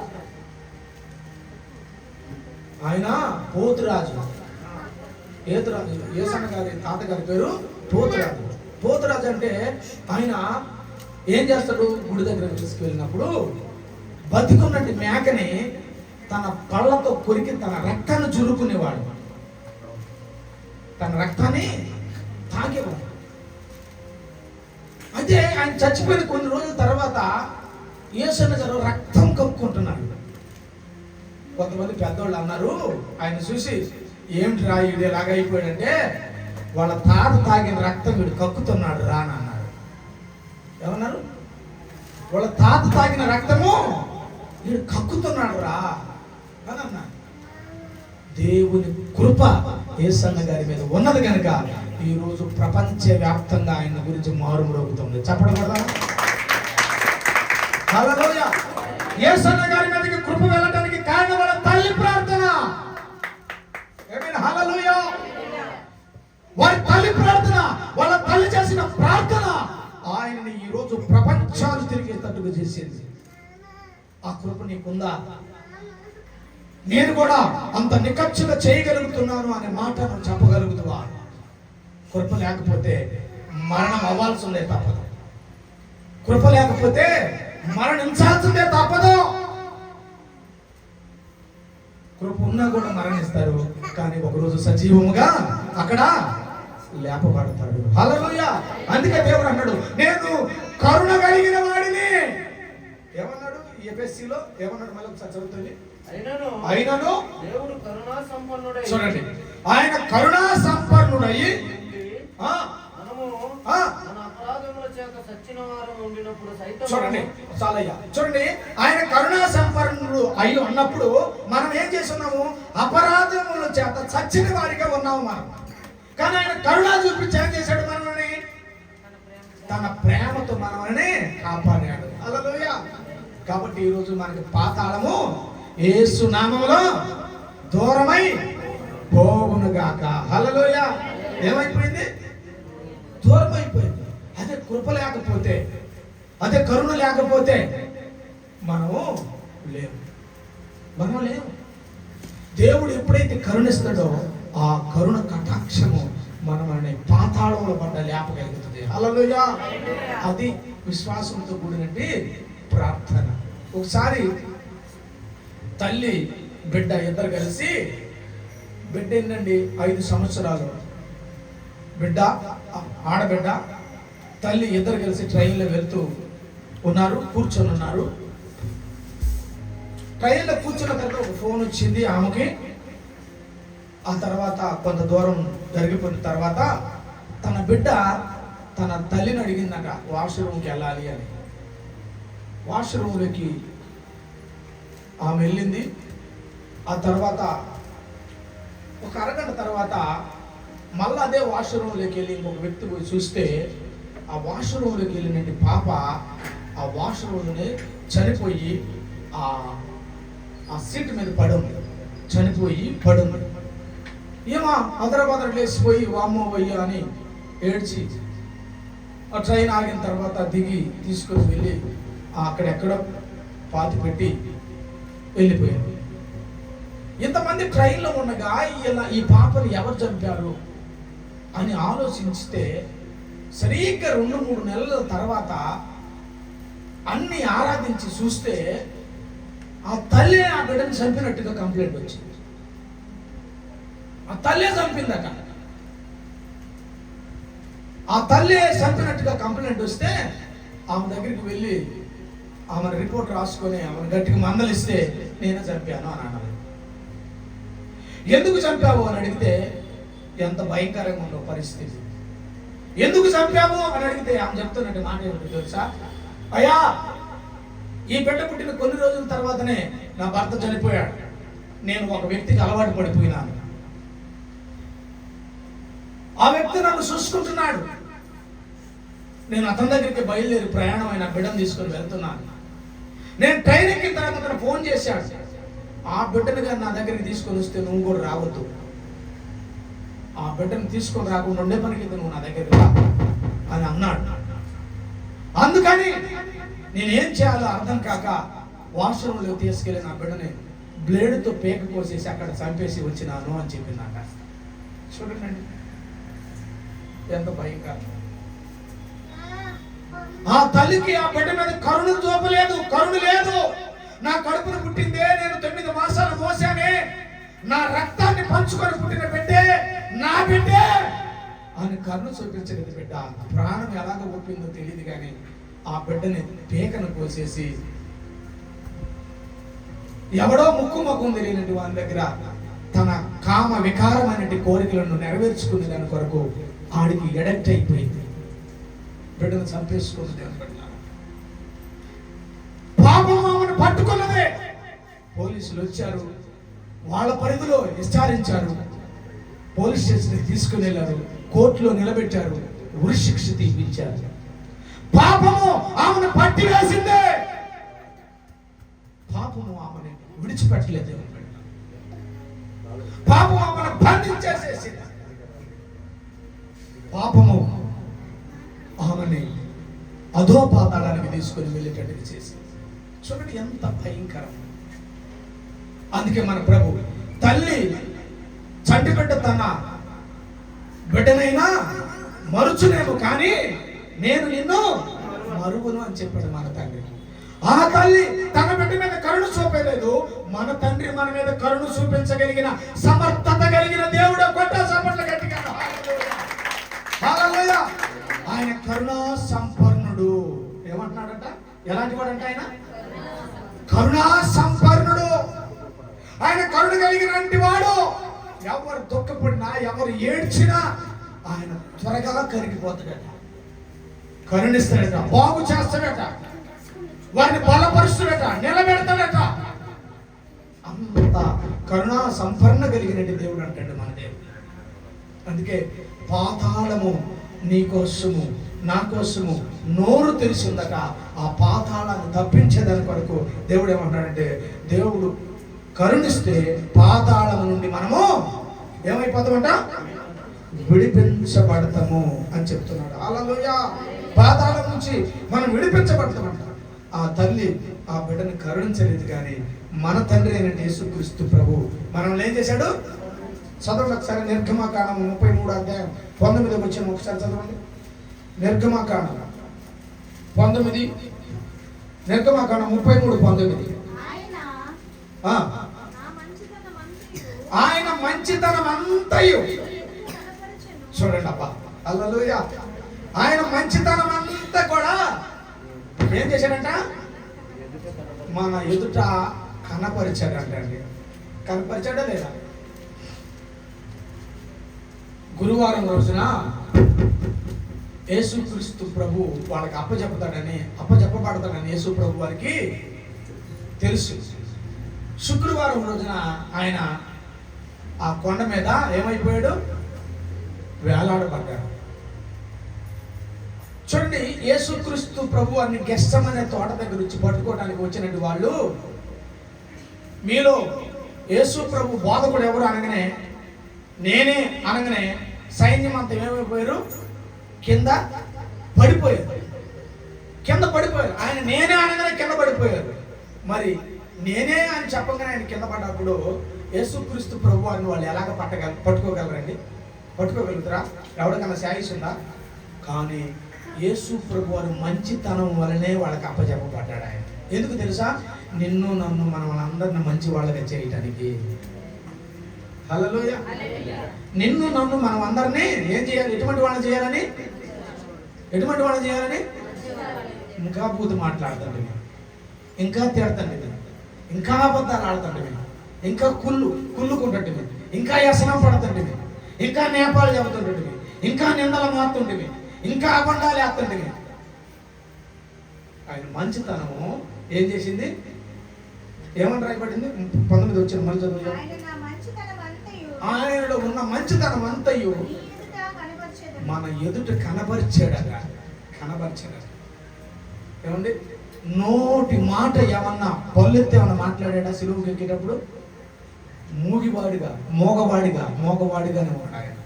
ఆయన పోతురాజు. ఏసన్న గారి తాతగారి పేరు పోతురాజు అంటే ఆయన ఏం చేస్తాడు? గుడి దగ్గర తీసుకువెళ్ళినప్పుడు బతికున్నట్టు మేకని తన పళ్ళతో కొరికి తన రక్తాన్ని జురుకునేవాడు, తన రక్తాన్ని తాగేవాడు. అయితే ఆయన చచ్చిపోయిన కొన్ని రోజుల తర్వాత యేసన్న గారు రక్తం కక్కుకుంటున్నాడు. కొంతమంది పెద్దోళ్ళు అన్నారు ఆయన చూసి, ఏమిటి రా ఇది ఎలాగా అయిపోయాడంటే, వాళ్ళ తాత తాగిన రక్తం వీడు కక్కుతున్నాడు రా అని అన్నారు. ఏమన్నారు? వాళ్ళ తాత తాగిన రక్తము వీడు కక్కుతున్నాడు రా అని అన్నారు. దేవుని కృప యేసన్న గారి మీద ఉన్నది కనుక ఈ రోజు ప్రపంచ వ్యాప్తంగా ఆయన గురించి మారుమోగుతుంది. చెప్పడం కదా. హల్లెలూయా. యేసన్న గారి మీదకి కృప వెళ్ళడానికి కారణం వాళ్ళ తల్లి ప్రార్థన. హల్లెలూయా. వారి తల్లి ప్రార్థన, వాళ్ళ తల్లి చేసిన ప్రార్థన ఆయనని ఈ రోజు ప్రపంచాలు తిరిగేటట్టుగా చేసింది. ఆ కృప నీకుందా? నేను కూడా అంత నిఖచ్చిగా చేయగలుగుతున్నాను అనే మాట నువ్వు చెప్పగలుగుతావా? కృప లేకపోతే మరణం అవ్వాల్సిందే తప్పదు. కృప లేకపోతే మరణించాల్సిందే తప్పదు. కృప ఉన్నా కూడా మరణిస్తారు, కానీ ఒకరోజు సజీవముగా అక్కడ లేపబడతాడు. హల్లెలూయా. అందుకే దేవుడు అన్నాడు, నేను కరుణ కలిగిన వాడిని. ఏమన్నాడు? ఎఫెసీలో ఏమన్నాడు? మళ్ళీ ఒకసారి చదువుతుంది. అయినను దేవుడు కరుణా సంపన్నుడై, చూడండి, ఆయన కరుణా సంపన్నుడై చూడండి చాలయ్యా. చూడండి, ఆయన కరుణా సంపన్నుడు అయి ఉన్నప్పుడు మనం ఏం చేస్తున్నాము? అపరాధముల చేత చచ్చిన వారిగా ఉన్నాము మనం. కానీ ఆయన కరుణా చూపించి ఏం చేశాడు? మనల్ని తన ప్రేమతో మనల్ని కాపాడాడు. హల్లెలూయా. కాబట్టి ఈరోజు మనకి పాతాళము యేసు నామములో దూరమై పోవు. పోవును గాక. హల్లెలూయా. ఏమైపోయింది? దూరం అయిపోయింది. అదే కృప లేకపోతే, అదే కరుణ లేకపోతే మనము లేవు. దేవుడు ఎప్పుడైతే కరుణిస్తాడో ఆ కరుణ కటాక్షము మనల్ని పాతాళంలో పడ్డ లేపగలుగుతుంది. హల్లెలూయా. అది విశ్వాసంతో కూడినట్టు ప్రార్థన. ఒకసారి తల్లి బిడ్డ ఇద్దరు కలిసి, బిడ్డ ఏంటండి 5 సంవత్సరాలు, బిడ్డ ఆడబిడ్డ తల్లి ఇద్దరు కలిసి ట్రైన్లో వెళ్తూ ఉన్నారు, కూర్చొని ఉన్నారు. ట్రైన్లో కూర్చున్న తర్వాత ఒక ఫోన్ వచ్చింది ఆమెకి. ఆ తర్వాత కొంత దూరం జరిగిపోయిన తర్వాత తన బిడ్డ తన తల్లిని అడిగిందట వాష్రూమ్కి వెళ్ళాలి అని. వాష్రూమ్లోకి ఆమె వెళ్ళింది. ఆ తర్వాత ఒక అరగంట తర్వాత మళ్ళీ అదే వాష్రూమ్లోకి వెళ్ళి ఇంకొక వ్యక్తి పోయి చూస్తే ఆ వాష్రూమ్లోకి వెళ్ళినట్టు పాప ఆ వాష్రూమ్లోనే చనిపోయి ఆ సీట్ మీద చనిపోయి పడుంది. ఏమో అదరబదర లేచిపోయి వామ్మో వయ్యా అని ఏడ్చి ఆ ట్రైన్ ఆగిన తర్వాత దిగి తీసుకొని వెళ్ళి అక్కడెక్కడ పాతి పెట్టి వెళ్ళిపోయింది. ఇంతమంది ట్రైన్లో ఉండగా ఈ పాపని ఎవరు చంపారు అని ఆలోచిస్తే సరిగ్గా 2-3 నెలల తర్వాత అన్ని ఆరాధించి చూస్తే ఆ తల్లి ఆ బిడ్డను చంపినట్టుగా కంప్లైంట్ వచ్చింది. ఆ తల్లే చంపిందట. ఆ తల్లి చంపినట్టుగా కంప్లైంట్ వస్తే ఆమె దగ్గరికి వెళ్ళి ఆమె రిపోర్ట్ రాసుకొని ఆమెను గట్టిగా మందలిస్తే నేనే చంపాను అని అన్నారు. ఎందుకు చంపావు అని అడిగితే ఎంత భయంకరంగా ఉందో పరిస్థితి. ఎందుకు చంపావు అని అడిగితే ఆమె చెప్తున్నట్టు మాట ఏమిటి తెలుసా? అయ్యా, ఈ బిడ్డ పుట్టిన కొన్ని రోజుల తర్వాతనే నా భర్త చనిపోయాడు. నేను ఒక వ్యక్తికి అలవాటు పడిపోయినాను. ఆ వ్యక్తి నన్ను చూసుకుంటున్నాడు. నేను అతని దగ్గరికి బయలుదేరి ప్రయాణమైన బిడ్డను తీసుకొని వెళ్తున్నాను. నేను ట్రైన్ ఎక్కిన తర్వాత అతను ఫోన్ చేశాడు. ఆ బిడ్డను కానీ నా దగ్గరికి తీసుకొని వస్తే నువ్వు కూడా రావద్దు. ఆ బిడ్డను తీసుకొని రాకుండా ఉండే పనికి నువ్వు నా దగ్గరికి రా అని అన్నాడు. అందుకని నేనేం చేయాలో అర్థం కాక వాష్రూమ్లో తీసుకెళ్ళి నా బిడ్డని బ్లేడ్తో పేక కోసేసి అక్కడ చంపేసి వచ్చినాను అని చెప్పిందాక. చూడండి ఎంత భయంకరం. ఆ తల్లికి ఆ బిడ్డ మీద కరుణ చూపలేదు, కరుణ లేదు. నా కడుపును పుట్టిందే, నేను 9 మాసాలు మోసానే, నా రక్తాన్ని పంచుకొని పుట్టిన బిడ్డే నా బిడ్డే అని కరుణ చూపించలేదు. బిడ్డ ప్రాణం ఎలాగ ఒప్పిందో తెలియదు కానీ ఆ బిడ్డని పేకను కోసేసి ఎవడో ముక్కుమొక్కం తెలియనట్టు వాని దగ్గర తన కామ వికారమైనటువంటి కోరికలను నెరవేర్చుకునే దాని కొరకు ఆడికి ఎడక్ట్ అయిపోయింది. బిడ్డను చంపేసుకుంది. పాపం ఆమెను పట్టుకున్నదే. పోలీసులు వచ్చారు, వాళ్ళ పరిధిలో విచారించారు, పోలీస్ స్టేషన్కి తీసుకుని వెళ్ళారు, కోర్టులో నిలబెట్టారు, ఉరిశిక్ష తీపించారు. పాపము ఆమెను పట్టి వేసిందే, పాపము ఆమెను విడిచిపెట్టలేదు. పాపం ఆమెను బంధించేసేసింది. పాపము ఆమెని అధోపాతాళానికి తీసుకొని వెళ్ళేటట్టుగా చేసింది. చూడండి ఎంత భయంకరం. అందుకే మన ప్రభు తల్లి చంటిబిడ్డ తన బిడ్డనైనా మరుచునేమో కానీ నేను నిన్ను మరువును అని చెప్పాడు మన తండ్రి. ఆ తల్లి తన బిడ్డ మీద కరుణ చూపలేదు. మన తండ్రి మన మీద కరుణ చూపించగలిగిన సమర్థత కలిగిన దేవుడు. కొట్ట చప్పట్లు గట్టిగా. హల్లెలూయా. ఆయన కరుణా సంపన్నుడు. ఏమంటున్నాడంట? ఎలాంటి వాడంట ఆయన? కరుణా సంపన్నుడు. ఆయన కరుణ కలిగినటువంటి వాడు. ఎవరు దుఃఖపడినా, ఎవరు ఏడ్చినా ఆయన త్వరగా కరిగిపోతాడట, కరుణిస్తాడట, బాగు చేస్తాడట, వారిని బలపరుస్తాడట, నిలబెడతాడట. అంత కరుణా సంపన్న కలిగినటువంటి దేవుడు అంటాడు మన దేవుడు. అందుకే పాతాళము నీ కోసము నా కోసము నోరు తెలిసిందట. ఆ పాతాళాన్ని తప్పించేదాని కొరకు దేవుడు ఏమంటాడంటే, దేవుడు కరుణిస్తే పాతాళం నుండి మనము ఏమైపోతామంట? విడిపించబడతాము అని చెప్తున్నాడు. హల్లెలూయా. పాతాళం నుంచి మనం విడిపించబడతామంట. ఆ తల్లి ఆ బిడ్డను కరుణించలేదు, కానీ మన తండ్రి అయిన యేసుక్రీస్తు ప్రభు మనల్ని ఏం చేశాడు? చదవండి ఒకసారి. నిర్గమకాండం 33 అధ్యాయం 19 వచ్చిన ఒకసారి చదవండి. నిర్గమకాండం 19, నిర్గమకాండం 33:19. ఆయన మంచితనం అంతయు చూడండి అబ్బా. హల్లెలూయా. ఆయన మంచితనం అంతా కూడా ఏం చేశాడంట? మన ఎదుట కనపరిచాడంట అండి. కనపరిచాడా లేదా? గురువారం రోజున యేసుక్రీస్తు ప్రభు వాళ్ళకి అప్పచెప్పబడతాడని యేసు ప్రభు వారికి తెలుసు. శుక్రవారం రోజున ఆయన ఆ కొండ మీద ఏమైపోయాడు? వేలాడబడ్డాడు. చూడండి, యేసుక్రీస్తు ప్రభు వారిని గెస్సమనే తోట దగ్గర వచ్చి పట్టుకోవడానికి వచ్చినట్టు వాళ్ళు, మీలో యేసు ప్రభు బోధకుడు ఎవరు అనగానే, నేనే అనగానే సైన్యం అంతా ఏమైపోయారు? కింద పడిపోయారు. ఆయన నేనే అనగానే కింద పడిపోయారు. మరి నేనే అని చెప్పగానే ఆయన కింద పడ్డప్పుడు యేసుక్రీస్తు ప్రభు వారిని వాళ్ళు ఎలాగ పట్టుకోగలరండి? పట్టుకోగలుగుతారా? ఎవరికైనా శాయిస్ ఉందా? కానీ యేసు ప్రభు వారు మంచితనం వలనే వాళ్ళకి అప్పచెప్పబడ్డాడు. ఆయన ఎందుకు తెలుసా? నిన్ను నన్ను మనల్ని మంచి వాళ్ళగా చేయటానికి. హల్లెలూయా. నిన్ను నన్ను మనం అందరినీ ఏం చేయాలి? ఎటువంటి వాళ్ళని చేయాలని? ఇంకా బూతు మాట్లాడుతుంటే, ఇంకా తిడతండి, ఇంకా అబద్ధాలు ఆడుతుంటే, ఇంకా కుళ్ళుకుంటుంటే, ఇంకా వ్యసనం పడుతుంటే, ఇంకా నేపాలు చెబుతుంటే, ఇంకా నిందలు మారుతుంటే, ఇంకా అబండాలు వేస్తుంటే, ఆయన మంచితనము ఏం చేసింది? ఏమని రాయబడింది? 19 వచ్చిన మళ్ళీ చదువు. ఆయనలో ఉన్న మంచితనం అంతయు మన ఎదుట కనబరిచాడగా. ఏమండి? నోటి మాట ఏమన్నా పల్లెత్తి ఏమన్నా మాట్లాడా? సిలువుకి ఎక్కేటప్పుడు మోగవాడిగానే ఉన్నాడు ఆయన.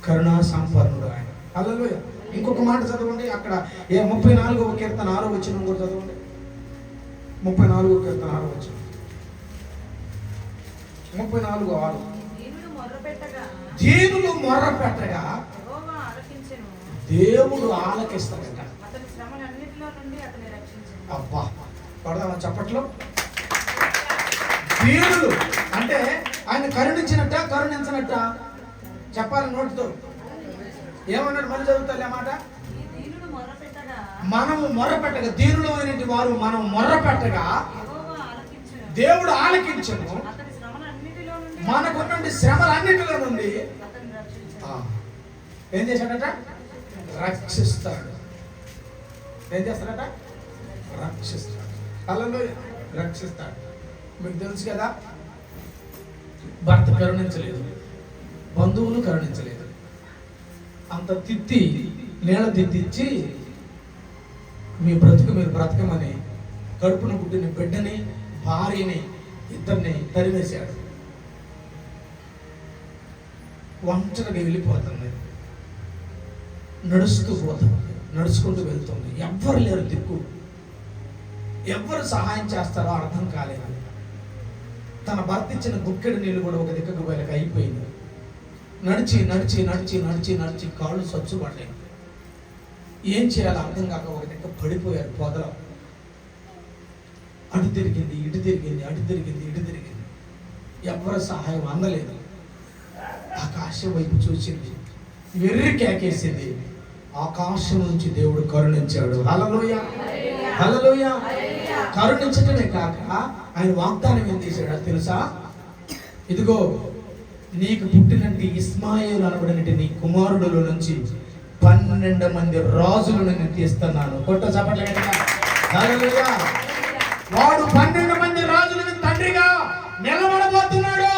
కరుణా సంపన్నుడు ఆయన. హల్లెలూయా. ఇంకొక మాట చదవండి. అక్కడ 34వ కీర్తన 6వ వచనం కూడా చదవండి. 34వ కీర్తన 6వ వచనం. 34:6. దీనులు మొర్రపెట్టగా దేవుడు ఆలకిస్తాడట. అబ్బా, పడదామా చప్పట్లో? దీనులు అంటే ఆయన కరుణించినట్ట చెప్పాలి నోటితో. ఏమన్నాడు? మళ్ళీ చదువుతారు అన్నమాట. మనము మొర్రపెట్టగా, దీనులు అయినటువంటి వారు మనం మొర్రపెట్టగా దేవుడు ఆలకించను. మనకున్నటువంటి శ్రమలన్నిటిలో నుండి ఏం చేశాడట? రక్షిస్తాడు. ఏం చేస్తాడట? రక్షిస్తాడు. హల్లెలూయా. రక్షిస్తాడు. మీకు తెలుసు కదా, భర్త కరుణించలేదు, బంధువులు కరుణించలేదు, అంత తిత్తి నేల తిత్తిచ్చి మీరు బ్రతకమని కడుపున పుట్టిన బిడ్డని, భార్యని, ఇద్దరిని తరివేశాడు. ఒంటరిగా వెళ్ళిపోతుంది, నడుచుకుంటూ వెళ్తుంది. ఎవ్వరు లేరు దిక్కు, ఎవ్వరు సహాయం చేస్తారో అర్థం కాలేదు. తన భర్త ఇచ్చిన గుక్కెడు నీళ్ళు కూడా ఒక దిక్కకు వెళ్ళక అయిపోయింది. నడిచి కాళ్ళు సచ్చుపడ్డాయి. ఏం చేయాలో అర్థం కాక ఒక దిక్క పడిపోయారు పొదలో. అటు తిరిగింది, ఇటు తిరిగింది. ఎవ్వరు సహాయం అందలేదు. ఆకాశం వైపు చూసింది, వెర్రి కేకేసింది. ఆకాశం నుంచి దేవుడు కరుణించాడు. హల్లెలూయా. కరుణించటమే కాక ఆయన వాగ్దానం ఏం చేశాడో తెలుసా? ఇదిగో, నీకు పుట్టినట్టు ఇస్మాయిల్ అనబడినట్టు నీ కుమారుడుల నుంచి 12 మంది రాజులను నేను తీస్తున్నాను. కొట్ట చప్పట్ల. హల్లెలూయా. వాడు 12 మంది రాజులను తండ్రిగా నిలబడబోతున్నాడు.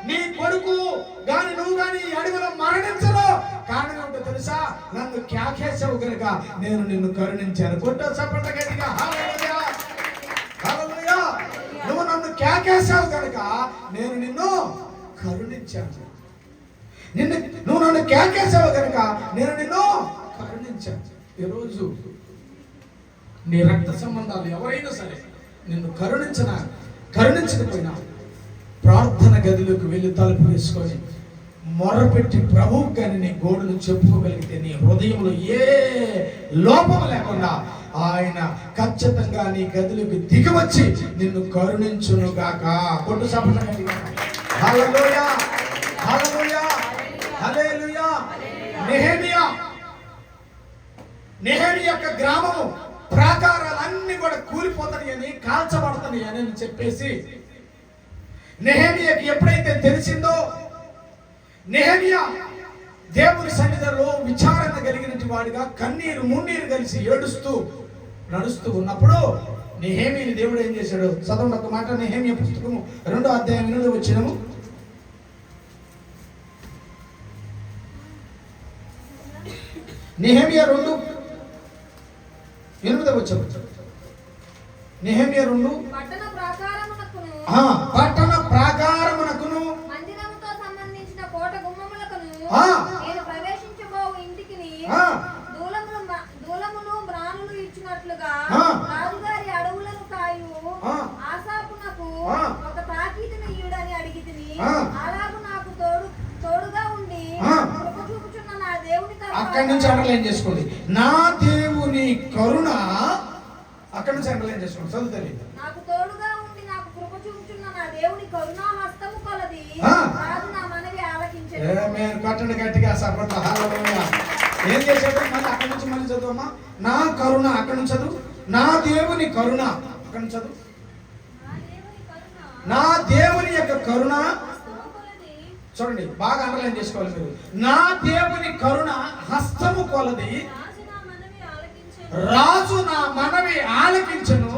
నీ కొడుకు గాని నువ్వు గాని ఈ అడవిలో మరణించరు. కారణం ఏంటో తెలుసా? నన్ను కేకేసావు కనుక నేను నిన్ను కరుణించాను. కొట్ట చప్పట్ల గట్టిగా. హల్లెలూయా. నువ్వు నన్ను కేకేసావు కనుక నేను నిన్ను కరుణించాను. నువ్వు నన్ను కేకేసావు కనుక నేను నిన్ను కరుణించాను. ఈరోజు నీ రక్త సంబంధాలు ఎవరైనా సరే నిన్ను కరుణించకపోయినా ప్రార్థన గదిలోకి వెళ్ళి తలుపు వేసుకొని మొరపెట్టి ప్రభువు కానీ నీ గోడును చెప్పుకోగలిగితే నీ హృదయంలో ఏ లోపం లేకుండా ఆయన ఖచ్చితంగా నీ గదిలోకి దిగివచ్చి నిన్ను కరుణించును గాక. కొట్టు సపడండి. హల్లెలూయా, హల్లెలూయా, హల్లెలూయా. నెహెమియా యొక్క గ్రామము ప్రాకారాలన్నీ కూడా కూలిపోతాయి అని, కాల్చబడతాయి అని చెప్పేసి నెహెమియాకి ఎప్పుడైతే తెలిసిందో, నెహెమియా దేవుని సన్నిధిలో విచారణ కలిగినటువంటి వాడిగా కన్నీరు మున్నీరు కలిసి ఏడుస్తూ నడుస్తూ ఉన్నప్పుడు నెహెమియాని దేవుడు ఏం చేశాడు? చదవండి ఒక మాట. నెహెమియా పుస్తకము 2వ అధ్యాయం 8వ వచనము. నెహెమియా 2:8 వచనం. నెహెమియా 2 పట్టణ ప్రాకారమునకును మందిరముతో సంబంధించిన కోట గుమ్మములకును నేను ప్రవేశించబోవు ఇంటికిని దూలములు మ్రానులు ఇచ్చినట్లుగా రాజుగారి అడవులను కాయు ఆసాపునకు ఒక తాకీదును ఇయ్యుడని అడిగితిని. అలాగు నాకు తోడుగా ఉండి కృప చూపుచున్న నా దేవుని అక్కడి నుంచి అండర్లైన్ చేసుకోండి. నా దేవుని కరుణ. అక్కడి నుంచి అండర్లైన్ చేసుకోండి. చదువుతుంది. నాకు తోడుగా ఉండి నాకు కృప చూపుచున్న నా దేవుని కరుణా హస్తము కొలది రాజు నా మనవి ఆలకించెను. ఆమేన్. కట్టండి గట్టిగా సపట్ల. హల్లెలూయా. ఏం చేశాడు? మళ్ళీ అక్కడి నుంచి మళ్ళీ చదువమ్మా. నా కరుణ. అక్కడి నుంచి చదువు. నా దేవుని కరుణ. అక్కడి నుంచి చదువు. నా దేవుని యొక్క కరుణ. చూడండి, బాగా అండర్లైన్ చేసుకోవాలి మీరు. నా దేవుని కరుణ హస్తము కొలది రాజు నా మనవి ఆలకించెను.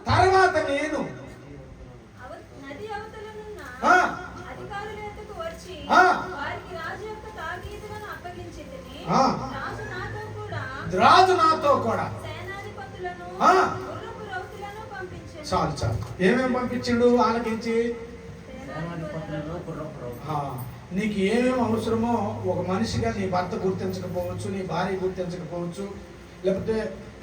తర్వాత నేను రాజు నాతో కూడా చాలు చాలు. ఏమేమి పంపించాడు ఆలకించి? నీకు ఏమేమి అవసరమో ఒక మనిషిగా నీ భర్త గుర్తించకపోవచ్చు, నీ భార్య గుర్తించకపోవచ్చు, లేకపోతే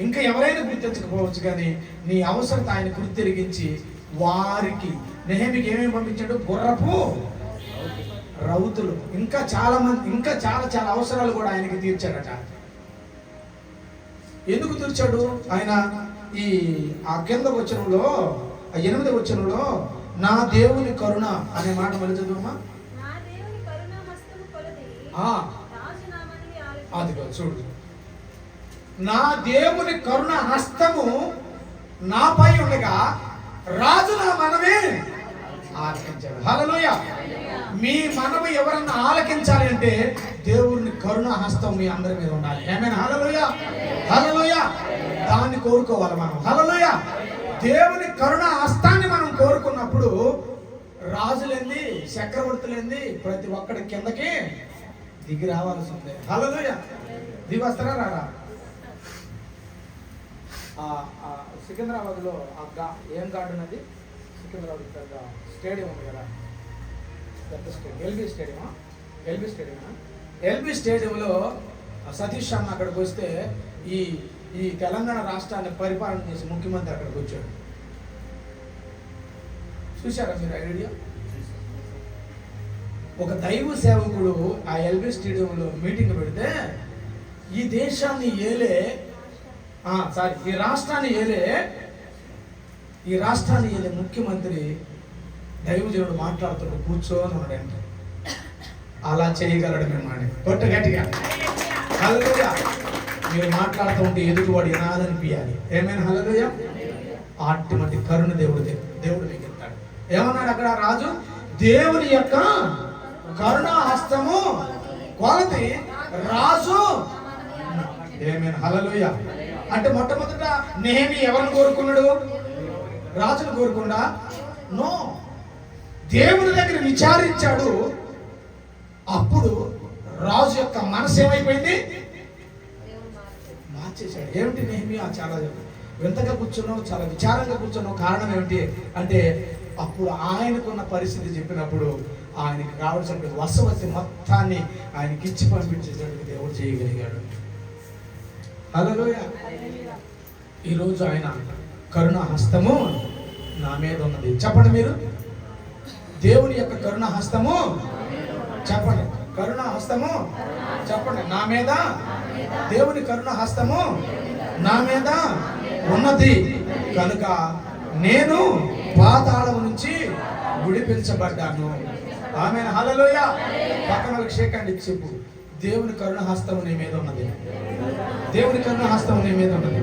ఇంకా ఎవరైనా గుర్తించకపోవచ్చు, కానీ నీ అవసరత ఆయన గుర్తిరిగించి వారికి నెహెమియాకి ఏమేమి పంపించాడు? గుర్రపు రౌతులు, ఇంకా చాలా మంది, ఇంకా చాలా చాలా అవసరాలు కూడా ఆయనకి తీర్చాడట. ఎందుకు తీర్చాడు ఆయన? ఆ కింద వచనంలో, 8వ వచనంలో నా దేవుని కరుణ అనే మాట మళ్ళీ చదువమ్మా. అది చూడు. నా దేవుని కరుణ హస్తము నాపై ఉండగా రాజు నా మనవి ఆలకించాడు. హల్లెలూయా. మీ మనవి ఎవరన్నా ఆలకించాలి అంటే దేవుని కరుణ హస్తం మీ అందరి మీద ఉండాలి. ఆమేన్. హల్లెలూయా, హల్లెలూయా. దాన్ని కోరుకోవాలి మనం. హల్లెలూయా. దేవుని కరుణ హస్తాన్ని మనం కోరుకున్నప్పుడు రాజులేంది, చక్రవర్తులేంది, ప్రతి ఒక్కడి కిందకి దిగి రావాల్సి ఉంది. హల్లెలూయా. దిగి వస్తారా రారా? సికింద్రాబాద్లో ఏం గార్డెన్ అది? సికింద్రాబాద్ పెద్ద స్టేడియం ఉంది కదా, పెద్ద స్టేడియం. ఎల్బీ స్టేడియంలో సతీష్ అన్న అక్కడికి వస్తే ఈ తెలంగాణ రాష్ట్రాన్ని పరిపాలన చేసి ముఖ్యమంత్రి అక్కడికి వచ్చాడు. చూశారా మీరు ఐడియా? ఒక దైవ సేవకుడు ఆ ఎల్బీ స్టేడియంలో మీటింగ్ పెడితే ఈ దేశాన్ని ఏలే ఈ రాష్ట్రాన్ని ఏలే ముఖ్యమంత్రి దైవజనుడు మాట్లాడుతూ కూర్చోని ఉన్నాడంటే అలా చేయగలడు మేము అని కొట్ట గట్టిగా. హల్లెలూయా. మీరు మాట్లాడుతూ ఉంటే ఎదుటివాడు వినాలనిపించాలి. ఏమైనా హల్లెలూయా. అటువంటి కరుణ దేవుడు మీకు ఇస్తాడు. ఏమన్నాడు అక్కడ రాజు? దేవుని యొక్క కరుణా హస్తము కొలది రాజు. ఏమైనా హల్లెలూయా. అంటే మొట్టమొదట నెహెమియా ఎవరిని కోరుకున్నాడు? రాజును కోరుకుండా నో, దేవుని దగ్గర విచారించాడు. అప్పుడు రాజు యొక్క మనసు ఏమైపోయింది? మార్చేశాడు. ఏమిటి నెహెమియా చాలా వింతగా కూర్చున్నావు, చాలా విచారంగా కూర్చున్నావు, కారణం ఏమిటి అంటే అప్పుడు ఆయనకున్న పరిస్థితి చెప్పినప్పుడు ఆయనకి కావలసిన వసవతి మొత్తాన్ని ఆయనకి ఇచ్చి పంపించేటట్టుగా దేవుడు చేయగలిగాడు. హల్లెలూయా. ఈరోజు ఆయన కరుణా హస్తము నా మీద ఉన్నది. చెప్పండి మీరు, దేవుని యొక్క కరుణా హస్తము చెప్పండి. కరుణా హస్తము చెప్పండి. నా మీద దేవుని కరుణా హస్తము నా మీద ఉన్నది కనుక నేను పాతాళం నుంచి విడిపించబడ్డాను. ఆమేన్. హల్లెలూయా. పక్కన షేక్ హ్యాండ్ ఇచ్చి చెప్పు, దేవుని కరుణా హస్తము నీ మీద ఉన్నది. దేవుని కరుణా హస్తము నీ మీద ఉన్నది.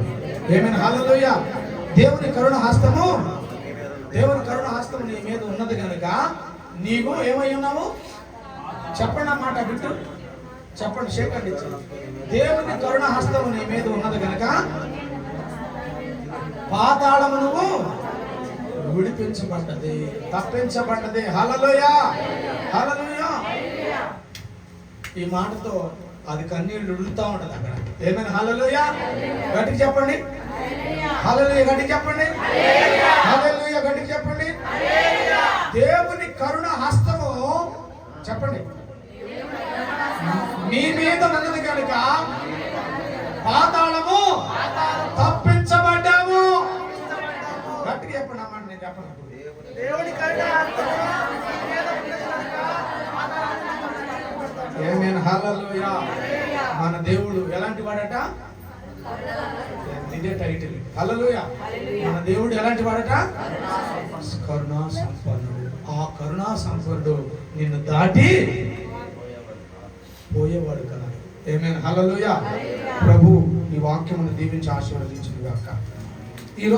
ఆమేన్. హల్లెలూయా. దేవుని కరుణా హస్తము నీ మీద ఉన్నది కనుక నీవు ఏమై ఉన్నావు? చెప్పండి అన్నమాట. బిట్టు చెప్పండి, షేక్ హ్యాండ్ ఇచ్చి. దేవుని కరుణ హస్తము నీ మీద ఉన్నది కనుక పాతాళము నువ్వు విడిపించబడ్డది, తప్పించబడ్డది. హల్లెలూయా. హల్లెలూయా. ఈ మాటతో అది కన్నీళ్లు ఉడులుతా ఉంటది అక్కడ. ఏమైనా హల్లెలూయా. గట్టికి చెప్పండి. హల్లెలూయా. గట్టికి చెప్పండి. హల్లెలూయా. గట్టికి చెప్పండి. దేవుని కరుణ హస్తము చెప్పండి నీ మీద ఉన్నది కనుక పాతాళము తప్పించబడ్డాము. గట్టిగా చెప్పండి అన్నమాట. నేను చెప్పను. దేవుని కరుణ ఆమేన్. హల్లెలూయా. మన దేవుడు ఎలాంటి వాడట? ఇదే టైటిల్. హల్లెలూయా. మన దేవుడు ఎలాంటి వాడట? కరుణా సంపన్నుడు. ఆ కరుణా సంపన్నుడు నిన్ను దాటి పోయేవాడు కదా. ఆమేన్. హల్లెలూయా. ప్రభు ఈ వాక్యమును దీవించి ఆశీర్వదించును గాక. ఈరోజు